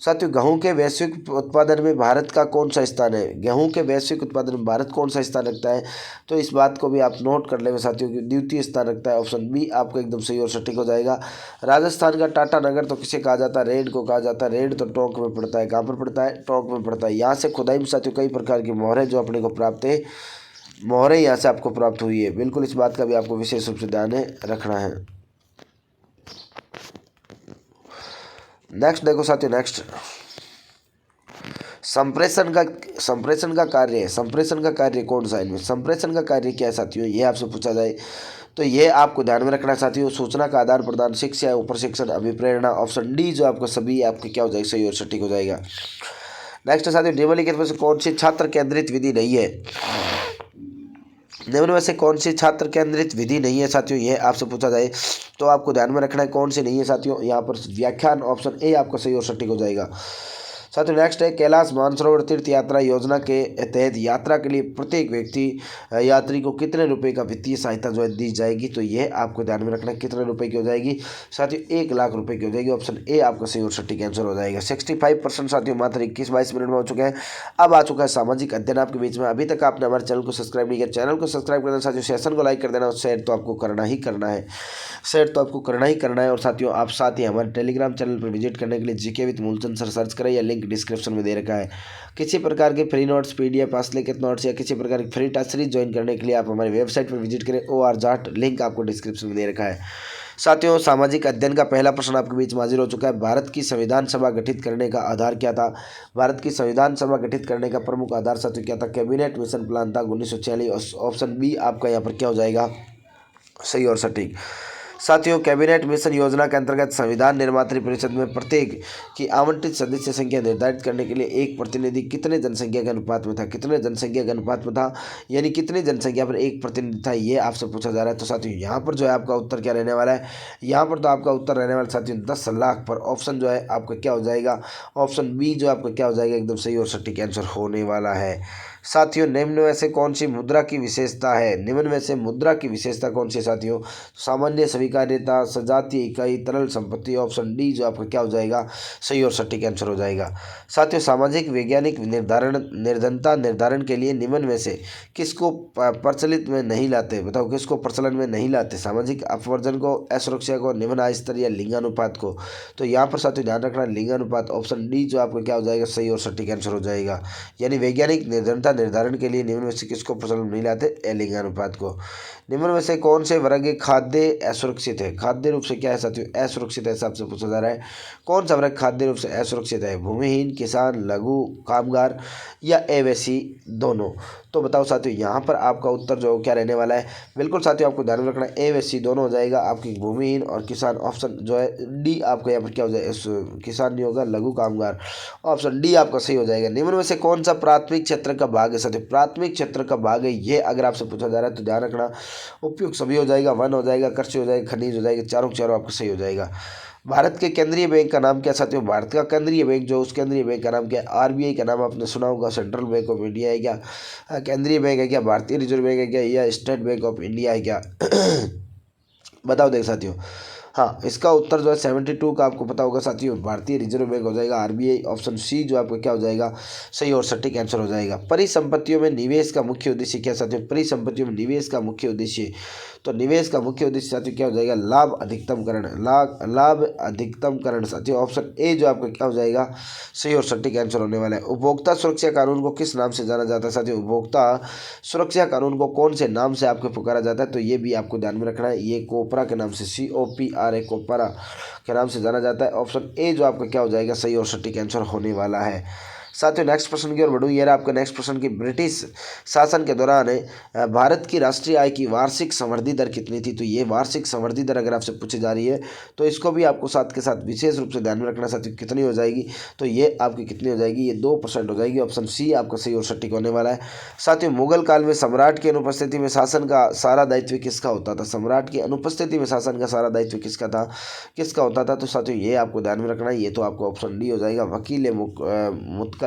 साथियों गेहूं के वैश्विक उत्पादन में भारत का कौन सा स्थान है? गेहूं के वैश्विक उत्पादन में भारत कौन सा स्थान रखता है? तो इस बात को भी आप नोट कर लेंगे साथियों कि द्वितीय स्थान रखता है। ऑप्शन बी आपका एकदम सही और सटीक हो जाएगा। राजस्थान का टाटा नगर तो किसे कहा जाता है? रेड को कहा जाता है। रेड तो टोंक में पड़ता है। कहाँ पर पड़ता है? टोंक में पड़ता है। यहाँ से खुदाई में साथियों कई प्रकार की मोहरें जो अपने को प्राप्त है, मोहरें यहाँ से आपको प्राप्त हुई है। बिल्कुल इस बात का भी आपको विशेष रूप से ध्यान रखना है। नेक्स्ट देखो साथियों, नेक्स्ट संप्रेषण का कार्य है। संप्रेषण का कार्य कौन सा है इनमें? संप्रेषण का कार्य क्या है साथियों? ये आपसे पूछा जाए तो ये आपको ध्यान में रखना साथियों। सूचना का आदान प्रदान, शिक्षा, प्रशिक्षण, अभिप्रेरणा। ऑप्शन डी जो आपको सभी आपके क्या हो जाएगा सही और सटीक हो जाएगा। नेक्स्ट साथियों निम्नलिखित में से कौन सी छात्र केंद्रित विधि नहीं है? निम्न में से कौन सी छात्र केंद्रित विधि नहीं है साथियों? ये आपसे पूछा जाए तो आपको ध्यान में रखना है कौन सी नहीं है साथियों। यहाँ पर व्याख्यान ऑप्शन ए आपका सही और सटीक हो जाएगा। साथियों नेक्स्ट है कैलाश मानसरोवर तीर्थ यात्रा योजना के तहत यात्रा के लिए प्रत्येक व्यक्ति यात्री को कितने रुपए का वित्तीय सहायता जो है दी जाएगी? तो यह आपको ध्यान में रखना है कितने रुपए की हो जाएगी साथियों? 1 लाख रुपए की हो जाएगी। ऑप्शन ए आपका सही और सटीक आंसर हो जाएगा। 65% साथियों मात्र 21-22 मिनट में हो चुके हैं। अब आ चुका है सामाजिक अध्ययन आपके बीच में। अभी तक आपने हमारे चैनल को सब्सक्राइब नहीं किया, चैनल को सब्सक्राइब कर देना साथियों, सेशन को लाइक कर देना और शेयर तो आपको करना ही करना है। शेयर तो आपको करना ही करना है। और साथियों आप साथ ही हमारे टेलीग्राम चैनल पर विजिट करने के लिए GK with Moolchand sir search करें या लिंक डिस्क्रिप्शन में दे रखा है। किसी प्रकार के फ्री नोट्स, PDF, आश्लेषित नोट्स या किसी प्रकार की फ्री टेस्ट सीरीज ज्वाइन करने के लिए आप हमारी वेबसाइट पर विजिट करें OR लिंक आपको डिस्क्रिप्शन में दे रखा है। साथियों सामाजिक अध्ययन का पहला प्रश्न आपके बीच में हाजिर हो चुका है। भारत की संविधान सभा गठित करने का आधार क्या था? भारत की संविधान सभा गठित करने का प्रमुख आधार साथियों क्या था? कैबिनेट मिशन प्लान था 1946। ऑप्शन बी आपका यहाँ पर क्या हो जाएगा सही और सटीक। साथियों कैबिनेट मिशन योजना के अंतर्गत संविधान निर्मात्री परिषद में प्रत्येक की आवंटित सदस्य संख्या निर्धारित करने के लिए एक प्रतिनिधि कितने जनसंख्या के अनुपात में था? कितने जनसंख्या के अनुपात में था, यानी कितनी जनसंख्या पर एक प्रतिनिधि था, ये आपसे पूछा जा रहा है। तो साथियों यहाँ पर जो है आपका उत्तर क्या रहने वाला है? यहाँ पर तो आपका उत्तर रहने वाला साथियों 10 लाख पर। ऑप्शन जो है आपका क्या हो जाएगा? ऑप्शन बी जो आपका क्या हो जाएगा एकदम सही और सटीक आंसर होने वाला है। साथियों निम्न में से कौन सी मुद्रा की विशेषता है? निम्न में से मुद्रा की विशेषता कौन सी है साथियों? सामान्य स्वीकार्यता, सजातीय इकाई, तरल संपत्ति। ऑप्शन डी जो आपका क्या हो जाएगा सही और सटीक आंसर हो जाएगा। साथियों सामाजिक वैज्ञानिक निर्धनता निर्धारण के लिए निम्न में से किसको प्रचलित में नहीं लाते? बताओ किसको प्रचलन में नहीं लाते? सामाजिक अपवर्जन को, असुरक्षा को, निम्न आय स्तर या लिंगानुपात को? तो यहाँ पर साथियों ध्यान रखना लिंगानुपात। ऑप्शन डी जो आपका क्या हो जाएगा सही और सटीक आंसर हो जाएगा। यानी वैज्ञानिक निर्धनता निर्धारण के लिए निम्न में से किसको प्रचलन में नहीं लाते? लिंगानुपात को। निम्न में से कौन से वर्ग खाद्य असुरक्षित है? खाद्य रूप से क्या है साथियों? असुरक्षित है, सबसे पूछा जा रहा है। कौन सा वर्ग खाद्य रूप से असुरक्षित है? भूमिहीन, किसान, लघु कामगार या एवैसी दोनों? तो बताओ साथियों यहाँ पर आपका उत्तर जो क्या रहने वाला है? बिल्कुल साथियों आपको ध्यान में रखना एवैसी दोनों हो जाएगा। आपकी भूमिहीन और किसान ऑप्शन जो है डी आपका यहाँ पर क्या हो जाएगा? किसान नहीं होगा, लघु कामगार। ऑप्शन डी आपका सही हो जाएगा। निम्न में से कौन सा प्राथमिक क्षेत्र का भाग है साथियों? प्राथमिक क्षेत्र का भाग है ये अगर आपसे पूछा जा रहा है तो ध्यान रखना उपयुक्त सभी हो जाएगा, वन हो जाएगा, कृषि हो जाएगा, खनिज हो जाएगा, चारों के चारों आपका सही हो जाएगा। भारत के केंद्रीय बैंक का नाम क्या साथियों? भारत का केंद्रीय बैंक जो उस केंद्रीय बैंक का नाम क्या है? RBI का नाम आपने सुना होगा, सेंट्रल बैंक ऑफ इंडिया है क्या? केंद्रीय बैंक है क्या? भारतीय रिजर्व बैंक है क्या? या स्टेट बैंक ऑफ इंडिया है क्या? बताओ देख साथियों। हाँ, इसका उत्तर जो है 72 का आपको पता होगा साथियों, भारतीय रिजर्व बैंक हो जाएगा, आरबीआई। ऑप्शन सी जो आपका क्या हो जाएगा, सही और सटीक आंसर हो जाएगा। परिसंपत्तियों में निवेश का मुख्य उद्देश्य क्या साथियों, परिसंपत्तियों में निवेश का मुख्य उद्देश्य, तो निवेश का मुख्य उद्देश्य साथियों क्या हो जाएगा, लाभ अधिकतमकरण, लाभ अधिकतमकरण साथियों। ऑप्शन ए जो आपका क्या हो जाएगा, सही और सटीक आंसर होने वाला है। उपभोक्ता सुरक्षा कानून को किस नाम से जाना जाता है साथियों, उपभोक्ता सुरक्षा कानून को कौन से नाम से आपको पुकारा जाता है, तो ये भी आपको ध्यान में रखना है, ये कोपरा के नाम से, COPRA कोपरा के नाम से जाना जाता है। ऑप्शन ए जो आपका क्या हो जाएगा, सही और सटीक आंसर होने वाला है। साथियों नेक्स्ट प्रश्न की ओर बढ़ूँ, ये रहा आपका नेक्स्ट प्रश्न की ब्रिटिश शासन के दौरान भारत की राष्ट्रीय आय की वार्षिक समृद्धि दर कितनी थी, तो ये वार्षिक समृद्धि दर अगर आपसे पूछी जा रही है तो इसको भी आपको साथ के साथ विशेष रूप से ध्यान में रखना साथियों, कितनी हो जाएगी, तो ये आपकी कितनी हो जाएगी, ये 2% हो जाएगी। ऑप्शन सी आपका सही और सटीक होने वाला है। साथियों मुगल काल में सम्राट की अनुपस्थिति में शासन का सारा दायित्व किसका होता था, सम्राट की अनुपस्थिति में शासन का सारा दायित्व किसका होता था, तो साथियों ये आपको ध्यान में रखना है, ये तो आपको ऑप्शन डी हो जाएगा, वकील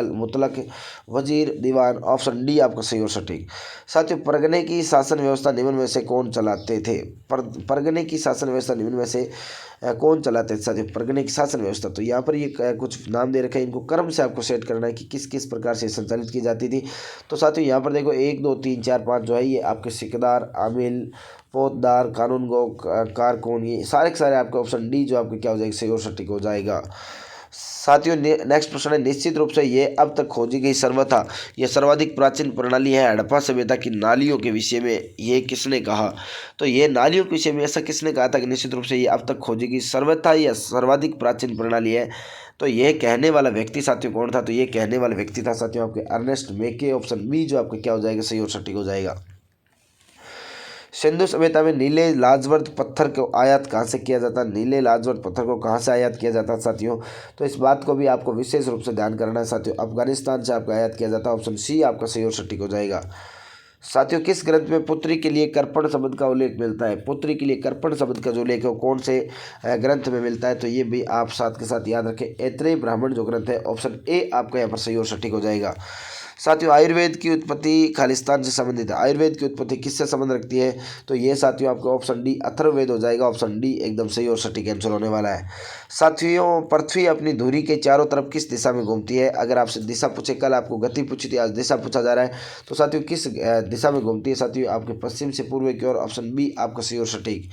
मुतलक वजीर दीवान। ऑप्शन डी आपका सही और सटीक। साथियों परगने की शासन व्यवस्था निम्न में से कौन चलाते थे, परगने की शासन व्यवस्था निम्न में से कौन चलाते थे साथियों, परगने की शासन व्यवस्था, तो यहाँ पर ये कुछ नाम दे रखे हैं, इनको क्रम से आपको सेट करना है कि किस किस प्रकार से संचालित की जाती थी। तो साथियों यहाँ पर देखो 1 2 3 4 5 जो है ये आपके सिकदार, आमिल, फौजदार, कानूनगो, कारकुन, ये सारे के सारे आपके ऑप्शन डी जो आपके क्या हो जाएगा, सही और सटीक हो जाएगा। साथियों नेक्स्ट प्रश्न है, निश्चित रूप से ये अब तक खोजी गई सर्वथा यह सर्वाधिक प्राचीन प्रणाली है हड़प्पा सभ्यता की नालियों के विषय में, ये किसने कहा, तो ये नालियों के विषय में ऐसा किसने कहा था कि निश्चित रूप से ये अब तक खोजी गई सर्वथा यह सर्वाधिक प्राचीन प्रणाली है, तो यह कहने वाला व्यक्ति साथियों कौन था, तो ये कहने वाला व्यक्ति था साथियों आपके अर्नेस्ट मेके। ऑप्शन बी जो आपका क्या हो जाएगा, सही और सटीक हो जाएगा। सिंधु सभ्यता में नीले लाजवर्द पत्थर को आयात कहाँ से किया जाता है, नीले लाजवर्द पत्थर को कहाँ से आयात किया जाता है साथियों, तो इस बात को भी आपको विशेष रूप से ध्यान करना है साथियों, अफगानिस्तान से आपका आयात किया जाता है। ऑप्शन सी आपका सही और सटीक हो जाएगा। साथियों किस ग्रंथ में पुत्री के लिए कर्पण शब्द का उल्लेख मिलता है, पुत्री के लिए कर्पण शब्द का जो उल्लेख है वो कौन से ग्रंथ में मिलता है, तो ये भी आप साथ के साथ याद रखें, ऐत्रेय ब्राह्मण जो ग्रंथ है। ऑप्शन ए आपका यहाँ पर सही और सटीक हो जाएगा। साथियों आयुर्वेद की उत्पत्ति खालिस्तान से संबंधित है, आयुर्वेद की उत्पत्ति किससे संबंध रखती है, तो ये साथियों आपका ऑप्शन डी अथर्ववेद हो जाएगा। ऑप्शन डी एकदम सही और सटीक आंसर होने वाला है। साथियों पृथ्वी अपनी धुरी के चारों तरफ किस दिशा में घूमती है, अगर आपसे दिशा पूछे, कल आपको गति पूछी थी, आज दिशा पूछा जा रहा है, तो साथियों किस दिशा में घूमती है, साथियों आपके पश्चिम से पूर्व की ओर। ऑप्शन बी आपका सही और सटीक।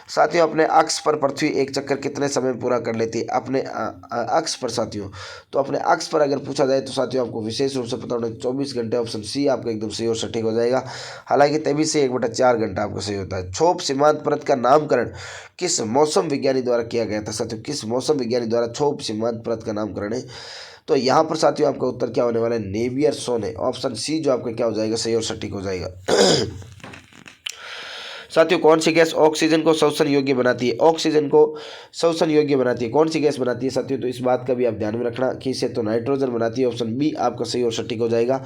साथियों अपने अक्ष पर पृथ्वी एक चक्कर कितने समय में पूरा कर लेती है, अपने अक्ष पर साथियों, तो अपने अक्ष पर अगर पूछा जाए तो साथियों आपको विशेष रूप से पता होना 24 घंटे। ऑप्शन सी आपका एकदम सही और सटीक हो जाएगा, हालांकि 23 से 1/4 घंटा आपको सही होता है। क्षोभ सीमांत परत का नामकरण किस मौसम विज्ञानी द्वारा किया गया था साथियों, किस मौसम विज्ञानी द्वारा क्षोभ सीमांत परत का नामकरण है, तो यहाँ पर साथियों आपका उत्तर क्या होने वाला है, नेवियर सोने। ऑप्शन सी जो आपका क्या हो जाएगा, सही और सटीक हो जाएगा। साथियों कौन सी गैस ऑक्सीजन को शोषण योग्य बनाती है, ऑक्सीजन को शोषण योग्य बनाती है, कौन सी गैस बनाती है साथियों, तो इस बात का भी आप ध्यान में रखना कि इसे तो नाइट्रोजन बनाती है। ऑप्शन बी आपका सही और सटीक हो जाएगा।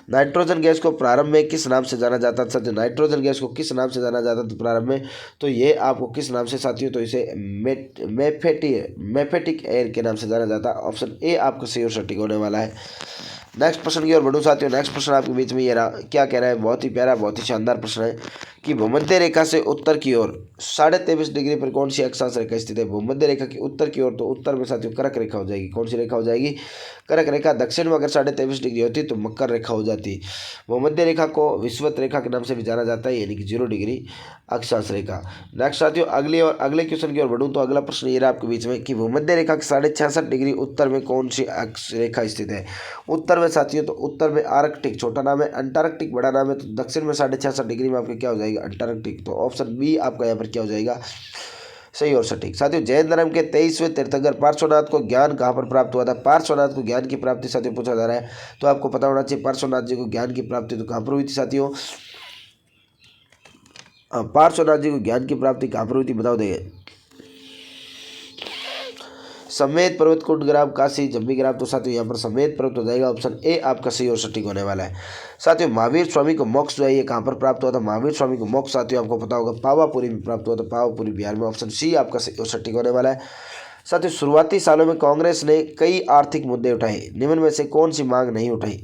नाइट्रोजन गैस को प्रारंभ में किस नाम से जाना जाता था साथियों, नाइट्रोजन गैस को किस नाम से जाना जाता था प्रारंभ में, तो ये आपको किस नाम से साथियों, तो इसे मेफेटिक एयर के नाम से जाना जाता है। ऑप्शन ए आपका सही और सटीक होने वाला है। नेक्स्ट प्रश्न की ओर बढ़ूँ साथियों, नेक्स्ट प्रश्न आपके बीच में ये रहा, क्या कह रहा है, बहुत ही प्यारा बहुत ही शानदार प्रश्न है कि भूमध्य रेखा से उत्तर की ओर 23.5 डिग्री पर कौन सी अक्षांश रेखा स्थित है, भूमध्य रेखा की उत्तर की ओर, तो उत्तर में साथियों कर्क रेखा हो जाएगी, कौन सी रेखा हो जाएगी, कर्क रेखा। दक्षिण में अगर 23.5 डिग्री होती तो मकर रेखा हो जाती। भूमध्य रेखा को विषुवत रेखा के नाम से भी जाना जाता है, यानी कि 0 डिग्री अक्षांश रेखा। नेक्स्ट साथियों अगले क्वेश्चन की ओर बढ़ूँ तो अगला प्रश्न ये रहा आपके बीच में कि भूमध्य रेखा के 66.5 डिग्री उत्तर में कौन सी रेखा स्थित है। उत्तर में साथियों तो उत्तर में आर्कटिक छोटा नाम है, अंटार्कटिक बड़ा नाम है, तो दक्षिण में 66.5 डिग्री में आपके क्या हो जाएगा, अंटार्कटिक। तो ऑप्शन बी आपका यहाँ पर क्या हो जाएगा, सही और सटीक। साथियों जैन धर्म के 23वें तीर्थंकर पार्श्वनाथ को ज्ञान कहाँ पर प्राप्त हुआ था, पार्श्वनाथ को ज्ञान की प्राप्ति साथियों पूछा जा रहा है, तो आपको पता होना चाहिए पार्श्वनाथ जी को ज्ञान की प्राप्ति तो कहाँ पर हुई थी साथियों, पार्श्वनाथ जी को ज्ञान की प्राप्ति कहाँ पर हुई थी बताओ देंगे। समेत पर्वत, कुट ग्राम, काशी, जम्बी ग्राम, तो साथियों यहाँ पर समेत पर्वत हो जाएगा। ऑप्शन ए आपका सही और सटीक होने वाला है। साथियों महावीर स्वामी को मोक्ष जो है ये कहाँ पर प्राप्त हुआ था, महावीर स्वामी को मोक्ष साथियों आपको पता होगा पावापुरी में प्राप्त हुआ था, पावापुरी बिहार में। ऑप्शन सी आपका सही और सटीक होने वाला है। साथियों शुरुआती सालों में कांग्रेस ने कई आर्थिक मुद्दे उठाए, निम्न में से कौन सी मांग नहीं उठाई,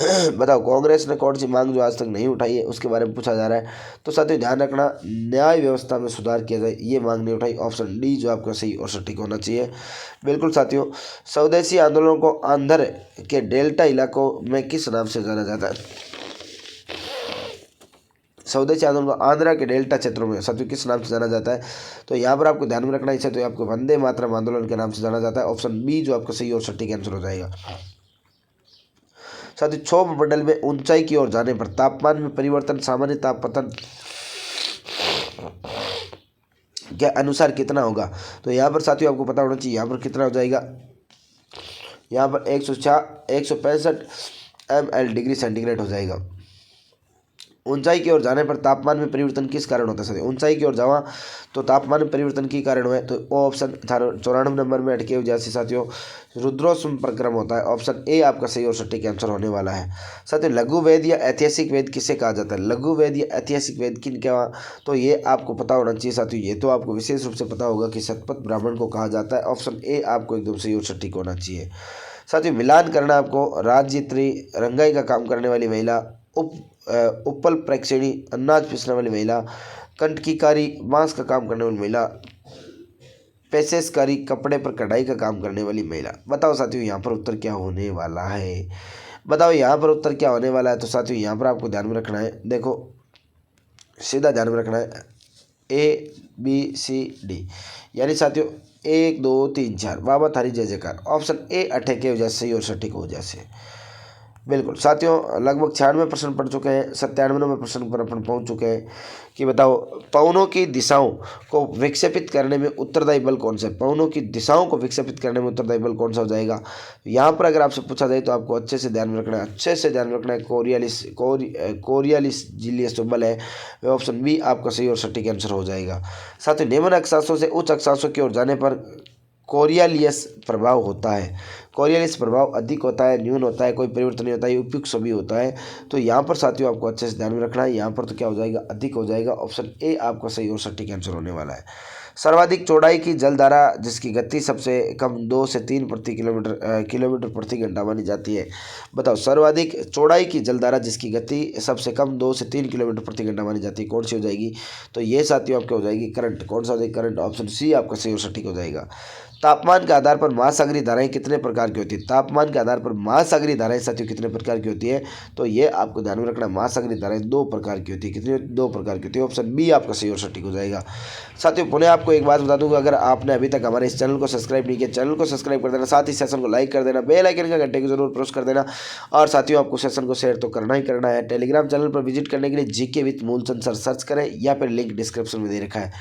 बताओ कांग्रेस ने कौन सी मांग जो आज तक नहीं उठाई है उसके बारे में पूछा जा रहा है। तो साथियों ध्यान रखना, न्याय व्यवस्था में सुधार किया जाए, ये मांग नहीं उठाई। ऑप्शन डी जो आपका सही और सटीक होना चाहिए। बिल्कुल साथियों, स्वदेशी आंदोलन को आंध्र के डेल्टा इलाकों में किस नाम से जाना जाता है? स्वदेशी आंदोलन को आंध्र के डेल्टा क्षेत्रों में साथियों किस नाम से जाना जाता है? तो यहाँ पर आपको ध्यान में रखना है, तो आपको वंदे मातरम आंदोलन के नाम से जाना जाता है। ऑप्शन बी जो आपका सही और सटीक आंसर हो जाएगा। साथियों क्षोभ मंडल में ऊंचाई की ओर जाने पर तापमान में परिवर्तन सामान्य तापमान के अनुसार कितना होगा? तो यहाँ पर साथियों आपको पता होना चाहिए यहाँ पर कितना हो जाएगा। यहाँ पर 165 ml डिग्री सेंटीग्रेड हो जाएगा। ऊंचाई की ओर जाने पर तापमान में परिवर्तन किस कारण होता है? साथियों ऊंचाई की ओर जावा तो तापमान में परिवर्तन की कारण है, तो वो ऑप्शन 94 नंबर में अटके हुए जैसे साथियों रुद्रोष्म प्रक्रम होता है। ऑप्शन ए आपका सही और सटीक आंसर होने वाला है। साथियों लघु वेद या ऐतिहासिक वेद किसे कहा जाता है? लघु वेद या ऐतिहासिक वेद किन क्या? तो ये आपको पता होना चाहिए साथियों, ये तो आपको विशेष रूप से पता होगा कि शतपथ ब्राह्मण को कहा जाता है। ऑप्शन ए आपको एकदम सही और सटीक होना चाहिए। साथियों मिलान करना आपको राज्यत्री रंगाई का काम करने वाली महिला, उपल प्रेक्षणी अनाज पीसने वाली महिला, कंटकीकारी बांस का काम करने वाली महिला, पेशेसकारी कपड़े पर कढ़ाई का काम करने वाली महिला। बताओ साथियों यहाँ पर उत्तर क्या होने वाला है? बताओ यहाँ पर उत्तर क्या होने वाला है? तो साथियों यहाँ पर आपको ध्यान में रखना है, देखो सीधा ध्यान में रखना है, ए बी सी डी, यानी साथियों 1 2 3 4 बाबा थारी जय जयकार। ऑप्शन ए अठे के वजह से सही और सटीक हो जैसे। बिल्कुल साथियों लगभग 96 प्रश्न पढ़ चुके हैं, 97वें प्रश्न पर अपन पहुंच चुके हैं कि बताओ पवनों की दिशाओं को विक्षेपित करने में उत्तरदायी बल कौन सा है? पवनों की दिशाओं को विक्षेपित करने में उत्तरदायी बल कौन सा हो जाएगा? यहाँ पर अगर आपसे पूछा जाए तो आपको अच्छे से ध्यान में रखना है, कोरियालिस जिलियस जो बल है वह ऑप्शन बी आपका सही और सटीक आंसर हो जाएगा। साथियों निम्न अक्षांशों से उच्च अक्षांशों की ओर जाने पर कोरियालियस प्रभाव होता है। कोरियालिस प्रभाव अधिक होता है, न्यून होता है, कोई परिवर्तन नहीं होता है, उपयुक्त सभी होता है। तो यहाँ पर साथियों आपको अच्छे से ध्यान में रखना है, यहाँ पर तो क्या हो जाएगा? अधिक हो जाएगा। ऑप्शन ए आपका सही और सटीक आंसर होने वाला है। सर्वाधिक चौड़ाई की जलधारा जिसकी गति सबसे कम 2 से 3 किलोमीटर प्रति घंटा मानी जाती है। बताओ सर्वाधिक चौड़ाई की जलधारा जिसकी गति सबसे कम 2 से 3 किलोमीटर प्रति घंटा मानी जाती है, कौन सी हो जाएगी? तो ये साथियों आपके हो जाएगी करंट। कौन सा हो जाएगा? करंट। ऑप्शन सी आपका सही और सटीक हो जाएगा। तापमान के आधार पर महासागरीय धाराएं कितने प्रकार की होती है? तापमान के आधार पर महासागरीय धाराएं साथियों कितने प्रकार की होती है? तो ये आपको ध्यान में रखना, महासागरीय धाराएं 2 प्रकार की होती है। कितनी? 2 प्रकार की होती है। ऑप्शन बी आपका सही और सटीक हो जाएगा। साथियों पुनः आपको एक बात बता दूंगा, अगर आपने अभी तक हमारे इस चैनल को सब्सक्राइब नहीं किया, चैनल को सब्सक्राइब कर देना, साथ ही सेशन को लाइक कर देना, बेल आइकन का घंटे को जरूर प्रेस कर देना। और साथियों आपको सेशन को शेयर तो करना ही करना है। टेलीग्राम चैनल पर विजिट करने के लिए GK with Moolchand sir search करें या फिर लिंक डिस्क्रिप्शन में दे रखा है।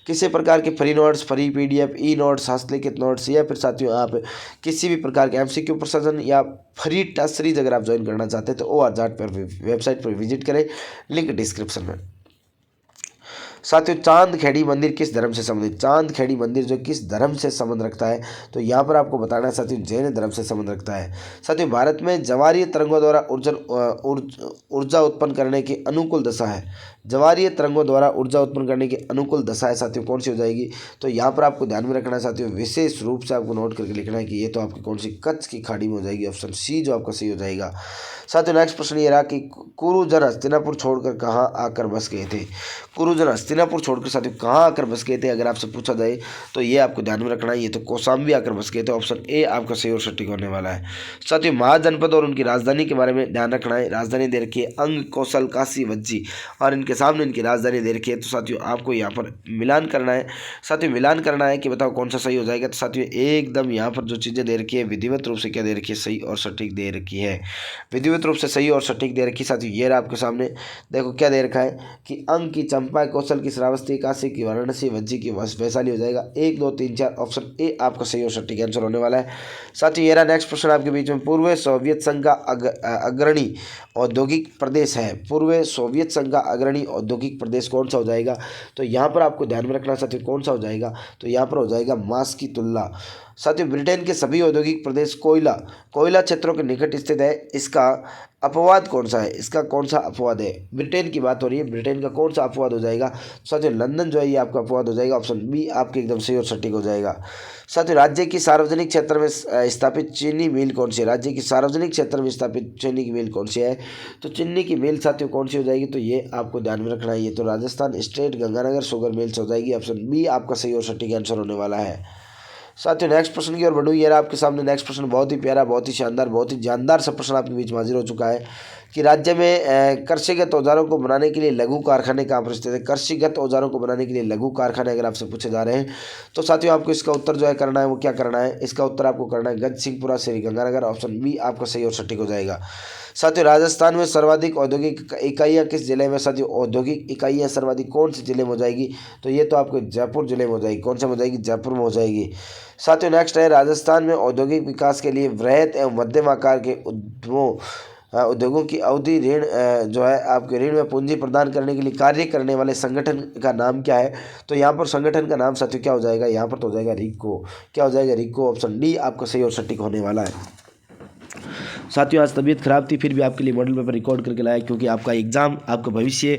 किसी प्रकार के free notes, free PDF, e notes, हस्तलिखित नोट्स या फिर साथियों आप किसी भी प्रकार के एमसीक्यू प्रश्न या फ्री टेस्ट सीरीज अगर आप ज्वाइन करना चाहते हैं तो OR जाट पर वेबसाइट पर विजिट करें, लिंक डिस्क्रिप्शन में। साथियों चांद खेड़ी मंदिर किस धर्म से संबंधित? चांद खेड़ी मंदिर जो किस धर्म से संबंध रखता है? तो यहाँ पर आपको बताना है साथियों जैन धर्म से संबंध रखता है। साथियों भारत में ज्वारीय तरंगों द्वारा ऊर्जा उत्पन्न करने की अनुकूल दशा है। ज्वारीय तरंगों द्वारा ऊर्जा उत्पन्न करने की अनुकूल दशा है साथियों कौन सी हो जाएगी? तो यहाँ पर आपको ध्यान में रखना है साथियों, विशेष रूप से आपको नोट करके लिखना है कि ये तो आपकी कौन सी कच्छ की खाड़ी में हो जाएगी। ऑप्शन सी जो आपका सही हो जाएगा। साथियों नेक्स्ट प्रश्न ये रहा कि कुरुजन हस्तिनापुर छोड़कर कहाँ आकर बस गए थे? कुरुजन हस्तिनापुर छोड़कर साथियों कहाँ आकर बस गए थे अगर आपसे पूछा जाए तो ये आपको ध्यान में रखना है, ये तो कौशाम्बी आकर बस गए थे। ऑप्शन ए आपका सही और सटीक होने वाला है। साथियों महाजनपद और उनकी राजधानी के बारे में ध्यान रखना है। राजधानी दे रखी है अंग, कौशल, काशी, वज्जी और इनके सामने इनकी राजधानी दे रखी है। तो साथियों आपको यहाँ पर मिलान करना है। साथियों मिलान करना है कि बताओ कौन सा सही हो जाएगा। तो साथियों एकदम यहाँ पर जो चीज़ें दे रखी है विधिवत रूप से क्या दे रखी है? सही और सटीक दे रखी है, विधिवत रूप से सही और सटीक दे रखी। साथियों ये रहा आपके सामने, देखो क्या दे रखा है कि अंग की चंपा, कौशल की श्रावस्ती, काशी की वाराणसी, वज्जी की वैशाली हो जाएगा। 1 2 3 4 ऑप्शन ए आपका सही और सटीक आंसर होने वाला है। साथियों ये रहा नेक्स्ट प्रश्न आपके बीच में, पूर्व सोवियत संघ का अग्रणी औद्योगिक प्रदेश है। पूर्व सोवियत संघ का अग्रणी औद्योगिक प्रदेश कौन सा हो जाएगा? तो यहाँ पर आपको ध्यान में रखना साथियों कौन सा हो जाएगा? तो यहाँ पर हो जाएगा मास की तुलना। साथियों ब्रिटेन के सभी औद्योगिक प्रदेश कोयला क्षेत्रों के निकट स्थित है। इसका अपवाद कौन सा है, इसका कौन सा अपवाद है? ब्रिटेन की बात हो रही है, ब्रिटेन का कौन सा अपवाद हो जाएगा? साथियों लंदन जो है ये आपका अपवाद हो जाएगा, ऑप्शन बी आपके एकदम सही और सटीक हो जाएगा। साथियों राज्य की सार्वजनिक क्षेत्र में स्थापित चीनी मिल कौन सी है? राज्य की सार्वजनिक क्षेत्र में स्थापित चीनी की मिल कौन सी है? तो चीनी की मिल साथियों कौन सी हो जाएगी? तो ये आपको ध्यान में रखना है, ये तो Rajasthan state Ganganagar sugar mills हो जाएगी, ऑप्शन बी आपका सही और सटीक आंसर होने वाला है। साथियों नेक्स्ट प्रश्न की ओर बढ़ू, ये रहा आपके सामने नेक्स्ट प्रश्न, बहुत ही प्यारा, बहुत ही शानदार, बहुत ही जानदार सा प्रश्न आपके बीच में हाजिर हो चुका है कि राज्य में कृषिगत औजारों को बनाने के लिए लघु कारखाने कहाँ पर स्थित है? कृषिगत औजारों को बनाने के लिए लघु कारखाने अगर आपसे पूछे जा रहे हैं तो साथियों आपको इसका उत्तर जो है करना है वो क्या करना है? इसका उत्तर आपको करना है गजसिंहपुरा श्री गंगानगर, ऑप्शन बी आपका सही और सटीक हो जाएगा। साथियों राजस्थान में सर्वाधिक औद्योगिक इकाइयाँ किस जिले में? साथियों औद्योगिक इकाइयाँ सर्वाधिक कौन से जिले में हो जाएगी? तो ये तो आपको जयपुर जिले में हो जाएगी। कौन से में हो जाएगी? जयपुर में हो जाएगी। साथियों नेक्स्ट है, राजस्थान में औद्योगिक विकास के लिए वृहद एवं मध्यम आकार के उद्योगों की अवधि ऋण जो है आपके ऋण में पूंजी प्रदान करने के लिए कार्य करने वाले संगठन का नाम क्या है? तो यहाँ पर संगठन का नाम साथियों क्या हो जाएगा? यहाँ पर तो हो जाएगा रिको। क्या हो जाएगा? रिको, ऑप्शन डी आपका सही और सटीक होने वाला है। साथियों आज तबीयत खराब थी, फिर भी आपके लिए मॉडल पेपर रिकॉर्ड करके लाया, क्योंकि आपका एग्जाम, आपका भविष्य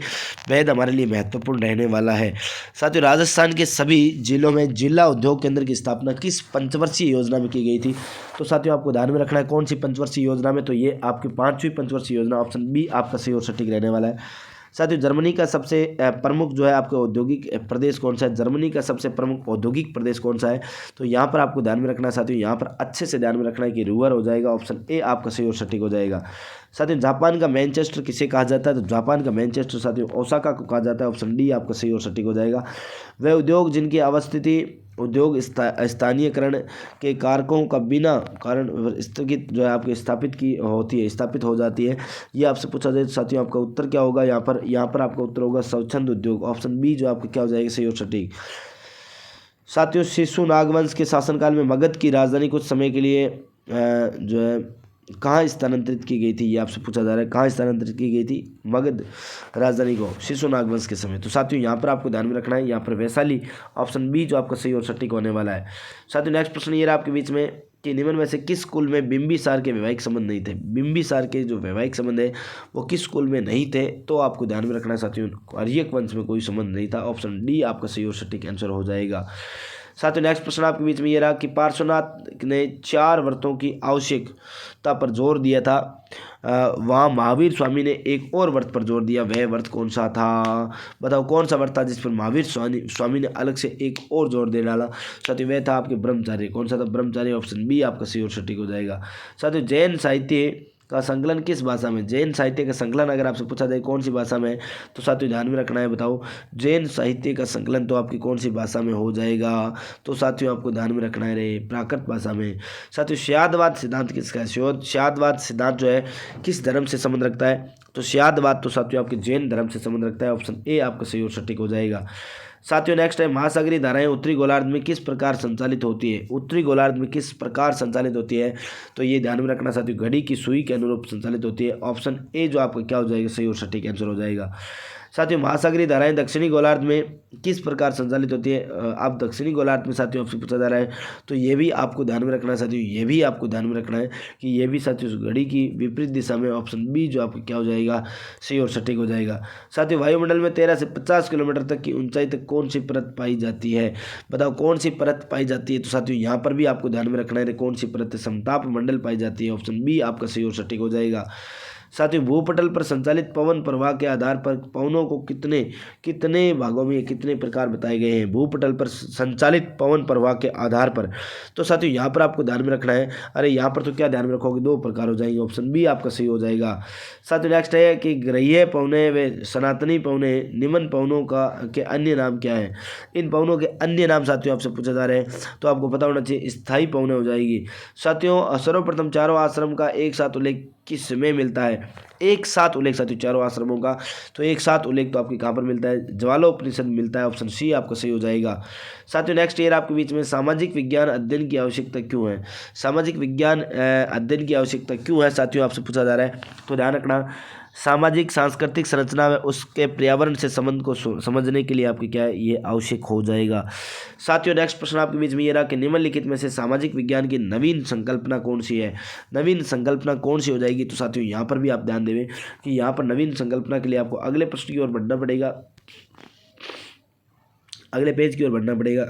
बेहद हमारे लिए महत्वपूर्ण रहने वाला है। साथियों राजस्थान के सभी जिलों में जिला उद्योग केंद्र की स्थापना किस पंचवर्षीय योजना में की गई थी? तो साथियों आपको ध्यान में रखना है कौन सी पंचवर्षीय योजना में? तो ये आपकी 5वीं पंचवर्षीय योजना, ऑप्शन बी आपका सही और सटीक रहने वाला है। साथियों जर्मनी का सबसे प्रमुख जो है आपका औद्योगिक प्रदेश कौन सा है? जर्मनी का सबसे प्रमुख औद्योगिक प्रदेश कौन सा है? तो यहाँ पर आपको ध्यान में रखना है साथियों, यहाँ पर अच्छे से ध्यान में रखना है कि रूअर हो जाएगा, ऑप्शन ए आपका सही और सटीक हो जाएगा। साथियों जापान का मैनचेस्टर किसे कहा जाता है? तो जापान का मैनचेस्टर साथियों ओसाका को कहा जाता है, ऑप्शन डी आपका सही और सटीक हो जाएगा। वह उद्योग जिनकी अवस्थिति उद्योग स्थानीयकरण के कारकों का बिना कारण स्थगित जो है आपके स्थापित की होती है, स्थापित हो जाती है, ये आपसे पूछा जाए तो साथियों आपका उत्तर क्या होगा? यहाँ पर आपका उत्तर होगा स्वच्छंद उद्योग, ऑप्शन बी जो आपका क्या हो जाएगा? सही और सटीक। साथियों शिशु नागवंश के शासनकाल में मगध की राजधानी कुछ समय के लिए जो है कहाँ स्थानांतरित की गई थी? ये आपसे पूछा जा रहा है, कहाँ स्थानांतरित की गई थी मगध राजधानी को शिशु नागवंश के समय? तो साथियों यहाँ पर आपको ध्यान में रखना है, यहाँ पर वैशाली, ऑप्शन बी जो आपका सही और सटीक होने वाला है। साथियों नेक्स्ट प्रश्न ये रहा आपके बीच में कि निम्न में से किस स्कूल में बिंबिसार के वैवाहिक संबंध नहीं थे? बिंबिसार के जो वैवाहिक संबंध है वो किस स्कूल में नहीं थे? तो आपको ध्यान में रखना है साथियों आर्यक वंश में कोई संबंध नहीं था, ऑप्शन डी आपका सही और सटीक आंसर हो जाएगा। साथियों नेक्स्ट प्रश्न आपके बीच में ये रहा कि पार्श्वनाथ ने 4 व्रतों की आवश्यकता पर जोर दिया था, वहाँ महावीर स्वामी ने एक और व्रत पर जोर दिया, वह व्रत कौन सा था? बताओ कौन सा व्रत था जिस पर महावीर स्वामी ने अलग से एक और जोर दे डाला? साथियों वह था आपके ब्रह्मचार्य। कौन सा था? ब्रह्मचार्य, ऑप्शन बी आपका सही और सटीक हो जाएगा। साथियों जैन साहित्य का संकलन किस भाषा में? जैन साहित्य का संकलन अगर आपसे पूछा जाए कौन सी भाषा में, तो साथियों ध्यान में रखना है, बताओ जैन साहित्य का संकलन तो आपकी कौन सी भाषा में हो जाएगा? तो साथियों आपको ध्यान में रखना है रे प्राकृत भाषा में। साथियों श्यादवाद सिद्धांत किसका है? श्यादवाद सिद्धांत जो है किस धर्म से संबंध रखता है? तो श्यादवाद तो साथियों आपके जैन धर्म से संबंध रखता है, ऑप्शन ए आपका सही और सटीक हो जाएगा। साथियों नेक्स्ट है महासागरीय धाराएं उत्तरी गोलार्ध में किस प्रकार संचालित होती है? उत्तरी गोलार्ध में किस प्रकार संचालित होती है? तो ये ध्यान में रखना साथियों घड़ी की सुई के अनुरूप संचालित होती है, ऑप्शन ए जो आपका क्या हो जाएगा? सही और सटीक आंसर हो जाएगा। साथियों महासागरीय धाराएं दक्षिणी गोलार्ध में किस प्रकार संचालित होती है? आप दक्षिणी गोलार्ध में साथियों आपसे पूछा जा रहा है, तो ये भी आपको ध्यान में रखना है साथियों, ये भी आपको ध्यान में रखना है कि ये भी साथियों घड़ी की विपरीत दिशा में, ऑप्शन बी जो आपका क्या हो जाएगा? सही और सटीक हो जाएगा। साथियों वायुमंडल में 13 से 50 किलोमीटर तक की ऊंचाई तक कौन सी परत पाई जाती है? बताओ कौन सी परत पाई जाती है? तो साथियों यहाँ पर भी आपको ध्यान में रखना है कौन सी परत? समताप मंडल पाई जाती है, ऑप्शन बी आपका सही और सटीक हो जाएगा। साथियों भूपटल पर संचालित पवन प्रवाह के आधार पर पवनों को कितने भागों में कितने प्रकार बताए गए हैं? भूपटल पर संचालित पवन प्रवाह के आधार पर, तो साथियों यहाँ पर आपको ध्यान में रखना है, अरे यहाँ पर तो क्या ध्यान में रखोगे? 2 प्रकार हो जाएंगे, ऑप्शन बी आपका सही हो जाएगा। साथियों नेक्स्ट है कि ग्रहीय पवने व सनातनी पवने निम्न पवनों के अन्य नाम क्या है? इन पवनों के अन्य नाम साथियों आपसे पूछा जा रहा है, तो आपको पता होना चाहिए स्थायी पवने हो जाएगी। साथियों सर्वप्रथम चारों आश्रम का एक साथ उल्लेख किस में मिलता है? एक साथ उल्लेख साथियों चारों आश्रमों का, तो एक साथ उल्लेख तो आपके कहाँ पर मिलता है? ज्वालोपनिषद मिलता है, ऑप्शन सी आपका सही हो जाएगा। साथियों नेक्स्ट ईयर आपके बीच में सामाजिक विज्ञान अध्ययन की आवश्यकता क्यों है? सामाजिक विज्ञान अध्ययन की आवश्यकता क्यों है साथियों आपसे पूछा जा रहा है, तो ध्यान रखना सामाजिक सांस्कृतिक संरचना में उसके पर्यावरण से संबंध को समझने के लिए आपके क्या है ये आवश्यक हो जाएगा। साथियों नेक्स्ट प्रश्न आपके बीच में ये रहा कि निम्नलिखित में से सामाजिक विज्ञान की नवीन संकल्पना कौन सी है। नवीन संकल्पना कौन सी हो जाएगी। तो साथियों यहाँ पर भी आप ध्यान देवें कि यहाँ पर नवीन संकल्पना के लिए आपको अगले प्रश्न की ओर बढ़ना पड़ेगा, अगले पेज की ओर बढ़ना पड़ेगा।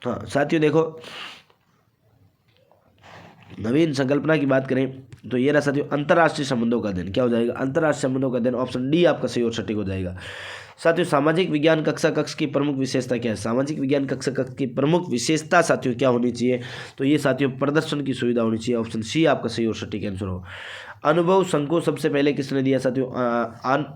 हाँ साथियों देखो, नवीन संकल्पना की बात करें तो ये रहा साथियों अंतर्राष्ट्रीय संबंधों का अध्ययन। क्या हो जाएगा, अंतर्राष्ट्रीय संबंधों का अध्ययन। ऑप्शन डी आपका सही और सटीक हो जाएगा। साथियों सामाजिक विज्ञान कक्षा कक्ष की प्रमुख विशेषता क्या है। सामाजिक विज्ञान कक्षा कक्ष की प्रमुख विशेषता साथियों क्या होनी चाहिए। तो ये साथियों प्रदर्शन की सुविधा होनी चाहिए। ऑप्शन सी आपका सही और सटीक आंसर हो। अनुभव शंकु सबसे पहले किसने दिया साथियों।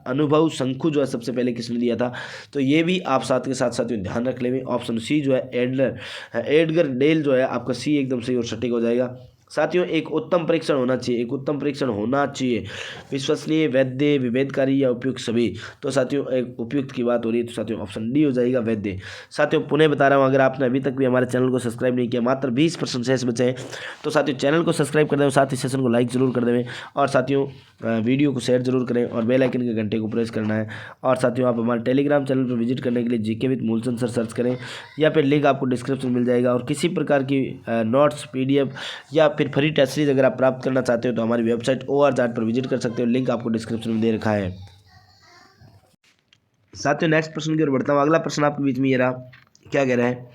अनुभव शंकु जो है सबसे पहले किसने दिया था। तो ये भी आप साथ के साथ साथियों ध्यान रख लेंगे। ऑप्शन सी जो है एडगर डेल जो है आपका सी एकदम सही और सटीक हो जाएगा। साथियों एक उत्तम परीक्षण होना चाहिए, एक उत्तम परीक्षण होना चाहिए, विश्वसनीय, वैध, विभेदकारी या उपयुक्त सभी। तो साथियों एक उपयुक्त की बात हो रही है तो साथियों ऑप्शन डी हो जाएगा वैध। साथियों पुनः बता रहा हूँ, अगर आपने अभी तक भी हमारे चैनल को सब्सक्राइब नहीं किया, मात्र 20% शेष बचे हैं, तो साथियों चैनल को सब्सक्राइब कर दें, साथ ही सेशन को लाइक जरूर कर दें और साथियों वीडियो को शेयर जरूर करें और बेल आइकन के घंटे को प्रेस करना है। और साथियों आप हमारे टेलीग्राम चैनल पर विजिट करने के लिए GK with Moolchand sir search करें, या फिर लिंक आपको डिस्क्रिप्शन मिल जाएगा। और किसी प्रकार की नोट्स, पीडीएफ या फिर फ्री टेस्ट सीरीज अगर आप प्राप्त करना चाहते हो तो हमारी वेबसाइट ORJAT पर विजिट कर सकते हो, लिंक आपको डिस्क्रिप्शन में दे रखा है। साथियों नेक्स्ट प्रश्न की ओर बढ़ता हूँ। अगला प्रश्न आपके बीच में ये रहा, क्या कह रहा है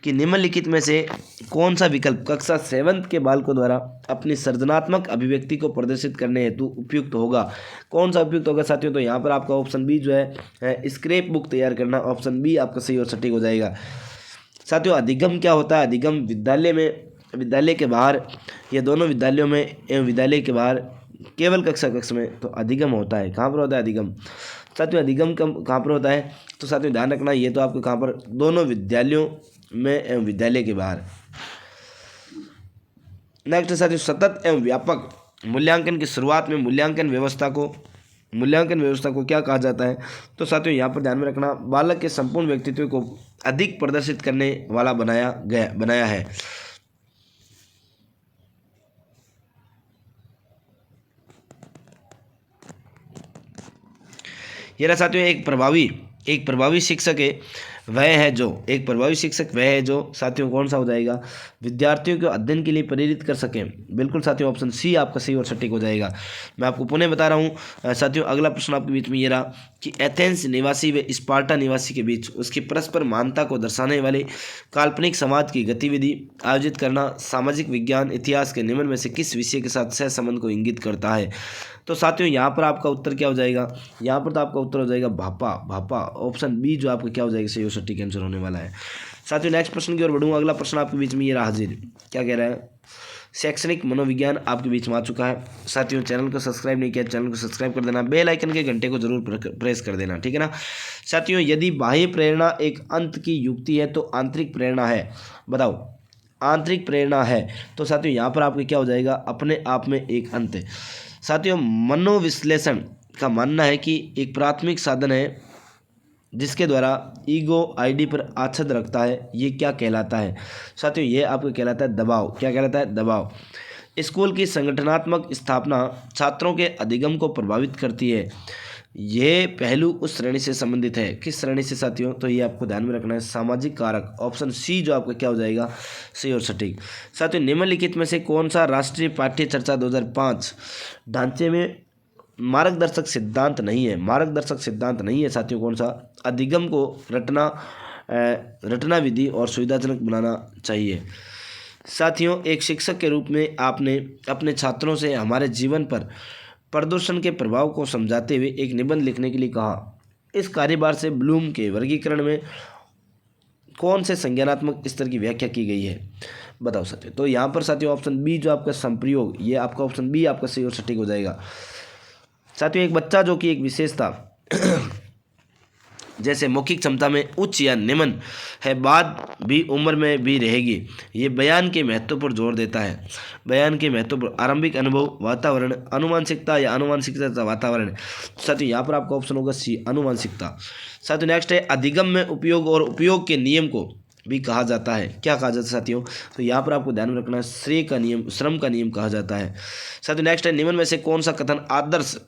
कि निम्नलिखित में से कौन सा विकल्प कक्षा 7 के बालकों द्वारा अपनी सृजनात्मक अभिव्यक्ति को प्रदर्शित करने हेतु उपयुक्त होगा। कौन सा उपयुक्त होगा साथियों। तो यहाँ पर आपका ऑप्शन बी जो है स्क्रैप बुक तैयार करना, ऑप्शन बी आपका सही और सटीक हो जाएगा। साथियों अधिगम क्या होता है। अधिगम विद्यालय में, विद्यालय के बाहर, ये दोनों विद्यालयों में एवं विद्यालय के बाहर केवल कक्षा कक्ष में तो अधिगम होता है। कहाँ पर होता है अधिगम साथियों। अधिगम कहाँ पर होता है तो साथियों ध्यान रखना, ये तो आपको कहाँ पर, दोनों विद्यालयों में एवं विद्यालय के बाहर। नेक्स्ट साथियों सतत एवं व्यापक मूल्यांकन की शुरुआत में मूल्यांकन व्यवस्था को क्या कहा जाता है। तो साथियों यहाँ पर ध्यान में रखना, बालक के संपूर्ण व्यक्तित्व को अधिक प्रदर्शित करने वाला बनाया है। ये रहा साथियों एक प्रभावी शिक्षक है एक प्रभावी शिक्षक वह है जो साथियों कौन सा हो जाएगा, विद्यार्थियों को अध्ययन के लिए प्रेरित कर सके। बिल्कुल साथियों ऑप्शन सी आपका सही और सटीक हो जाएगा। मैं आपको पुनः बता रहा हूँ साथियों। अगला प्रश्न आपके बीच में ये रहा कि एथेंस निवासी व स्पार्टा निवासी के बीच उसकी परस्पर मानता को दर्शाने वाले काल्पनिक समाज की गतिविधि आयोजित करना सामाजिक विज्ञान इतिहास के निम्न में से किस विषय के साथ सह संबंध को इंगित करता है। तो साथियों यहाँ पर आपका उत्तर क्या हो जाएगा, यहाँ पर तो आपका उत्तर हो जाएगा भापा। ऑप्शन बी जो आपका क्या हो जाएगा, सही और सटीक आंसर होने वाला है। साथियों नेक्स्ट प्रश्न की ओर बढ़ूंगा। अगला प्रश्न आपके बीच में ये रहा हाजिर, क्या कह रहा है, शैक्षणिक मनोविज्ञान आपके बीच में आ चुका है। साथियों चैनल को सब्सक्राइब नहीं किया, चैनल को सब्सक्राइब कर देना, बेल आइकन के घंटे को जरूर प्रेस कर देना, ठीक है ना। साथियों यदि बाह्य प्रेरणा एक अंत की युक्ति है तो आंतरिक प्रेरणा है, बताओ आंतरिक प्रेरणा है। तो साथियों यहाँ पर आपके क्या हो जाएगा, अपने आप में एक अंत है। साथियों मनोविश्लेषण का मानना है कि एक प्राथमिक साधन है जिसके द्वारा ईगो आईडी पर आच्छद रखता है, ये क्या कहलाता है साथियों, ये आपको कहलाता है दबाव। क्या कहलाता है, दबाव। स्कूल की संगठनात्मक स्थापना छात्रों के अधिगम को प्रभावित करती है, ये पहलू उस श्रेणी से संबंधित है। किस श्रेणी से साथियों, तो ये आपको ध्यान में रखना है, सामाजिक कारक। ऑप्शन सी जो आपका क्या हो जाएगा, सही और सटीक। साथियों निम्नलिखित में से कौन सा राष्ट्रीय पाठ्य चर्चा 2005 ढांचे में मार्गदर्शक सिद्धांत नहीं है साथियों, कौन सा, अधिगम को रटना विधि और सुविधाजनक बनाना चाहिए। साथियों एक शिक्षक के रूप में आपने अपने छात्रों से हमारे जीवन पर प्रदूषण के प्रभाव को समझाते हुए एक निबंध लिखने के लिए कहा। इस कार्यभार से ब्लूम के वर्गीकरण में कौन से संज्ञानात्मक स्तर की व्याख्या की गई है, बताओ साथियों। तो यहाँ पर साथियों ऑप्शन बी जो आपका संप्रयोग, ये आपका ऑप्शन बी आपका सही और सटीक हो जाएगा। साथियों एक बच्चा जो कि एक विशेषता जैसे मौखिक क्षमता में उच्च या निम्न है, बाद भी उम्र में भी रहेगी, ये बयान के महत्व पर जोर देता है। बयान के महत्व पर आरंभिक अनुभव, वातावरण, अनुमानसिकता या अनुमानसिकता वातावरण। साथियों यहाँ पर आपका ऑप्शन होगा सी, अनुमानसिकता। साथियों नेक्स्ट है अधिगम में उपयोग और उपयोग के नियम को भी कहा जाता है। क्या कहा जाता है साथियों? तो यहाँ पर आपको ध्यान में रखना है, श्रेय का नियम, श्रम का नियम कहा जाता है। साथियों नेक्स्ट है, निम्न में से कौन सा कथन आदर्श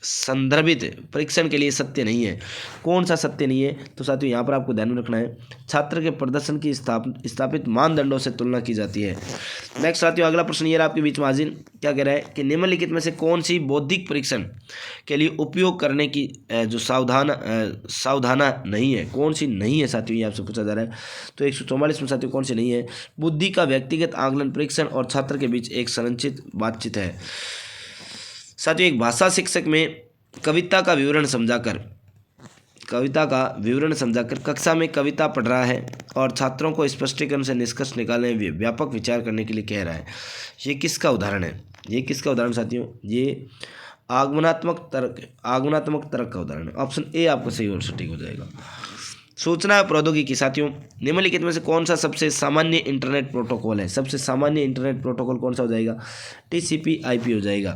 संदर्भित परीक्षण के लिए सत्य नहीं है? कौन सा सत्य नहीं है? तो साथियों यहाँ पर आपको ध्यान में रखना है, छात्र के प्रदर्शन की स्थापित मानदंडों से तुलना की जाती है। नेक्स्ट साथियों अगला प्रश्न ये रहा आपके बीच में हाजिर, क्या कह रहा है कि निम्नलिखित में से कौन सी बौद्धिक परीक्षण के लिए उपयोग करने की जो सावधाना नहीं है, कौन सी नहीं है साथियों, ये आपसे पूछा जा रहा है। तो 144 में साथियों कौन सी नहीं है? बुद्धि का व्यक्तिगत आकलन परीक्षण और छात्र के बीच एक संरचित बातचीत है। साथियों एक भाषा शिक्षक में कविता का विवरण समझाकर कक्षा में कविता पढ़ रहा है और छात्रों को स्पष्टीकरण से निष्कर्ष निकालने व्यापक विचार करने के लिए कह रहा है। ये किसका उदाहरण है? ये किसका उदाहरण साथियों? ये आगमनात्मक तर्क का उदाहरण है। ऑप्शन ए आपका सही और सटीक हो जाएगा। सूचना प्रौद्योगिकी साथियों निम्नलिखित में से कौन सा सबसे सामान्य इंटरनेट प्रोटोकॉल है? सबसे सामान्य इंटरनेट प्रोटोकॉल कौन सा हो जाएगा? TCP/IP हो जाएगा।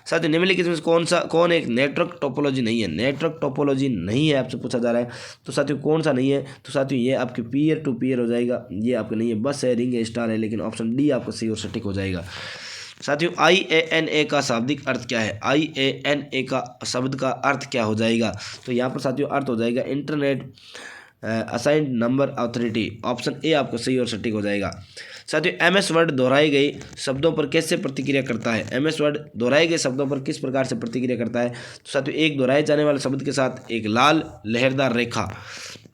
साथियों निम्नलिखित में से कौन एक नेटवर्क टोपोलॉजी नहीं है? नेटवर्क टोपोलॉजी नहीं है आपसे पूछा जा रहा है। तो साथियों कौन सा नहीं है? तो साथियों ये आपके पीयर टू पीयर हो जाएगा, ये आपका नहीं है। बस है, रिंग है, स्टार है, लेकिन ऑप्शन डी आपका सही और सटीक हो जाएगा। साथियों IANA का शाब्दिक अर्थ क्या है? IANA का शब्द का अर्थ क्या हो जाएगा? तो यहाँ पर साथियों अर्थ हो जाएगा internet assigned number authority. Option A आपको सही और सटीक हो जाएगा। साथियों MS वर्ड दोहराए गए शब्दों पर कैसे प्रतिक्रिया करता है? MS वर्ड दोहराए गए शब्दों पर किस प्रकार से प्रतिक्रिया करता है? तो साथियों एक दोहराए जाने वाले शब्द के साथ एक लाल लहरदार रेखा।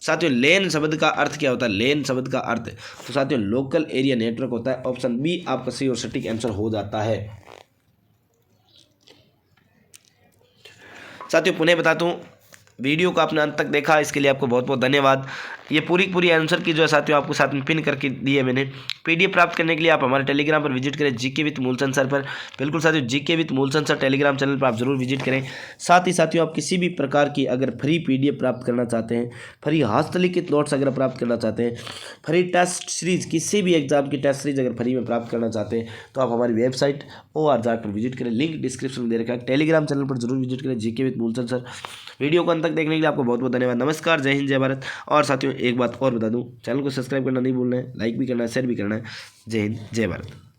साथियों लेन शब्द का अर्थ क्या होता है? लेन शब्द का अर्थ तो साथियों लोकल एरिया नेटवर्क होता है। ऑप्शन बी आपका सही और सटीक आंसर हो जाता है। साथियों पुनः बता दूं, वीडियो को आपने अंत तक देखा, इसके लिए आपको बहुत बहुत धन्यवाद। ये पूरी आंसर की जो है साथियों आपको साथ में पिन करके दी है मैंने। PDF प्राप्त करने के लिए आप हमारे टेलीग्राम पर विजिट करें, GK विद मूलचंद सर पर। बिल्कुल साथियों GK with Moolchand sir Telegram channel पर आप जरूर विजिट करें। साथ ही साथियों आप किसी भी प्रकार की अगर फ्री PDF प्राप्त करना चाहते हैं, फ्री हस्तलिखित नोट्स अगर प्राप्त करना चाहते हैं, फ्री टेस्ट सीरीज, किसी भी एग्जाम की टेस्ट सीरीज अगर फ्री में प्राप्त करना चाहते हैं, तो आप हमारी वेबसाइट ORZ पर विजिट करें। लिंक डिस्क्रिप्शन में दे रखा है। टेलीग्राम चैनल पर जरूर विजिट करें, GK with Moolchand sir. Video को अंत तक देखने के लिए आपको बहुत बहुत धन्यवाद। नमस्कार, जय हिंद, जय भारत। और साथियों एक बात और बता दूं, चैनल को सब्सक्राइब करना नहीं भूलना है, लाइक भी करना है, शेयर भी करना है। जय हिंद, जय भारत।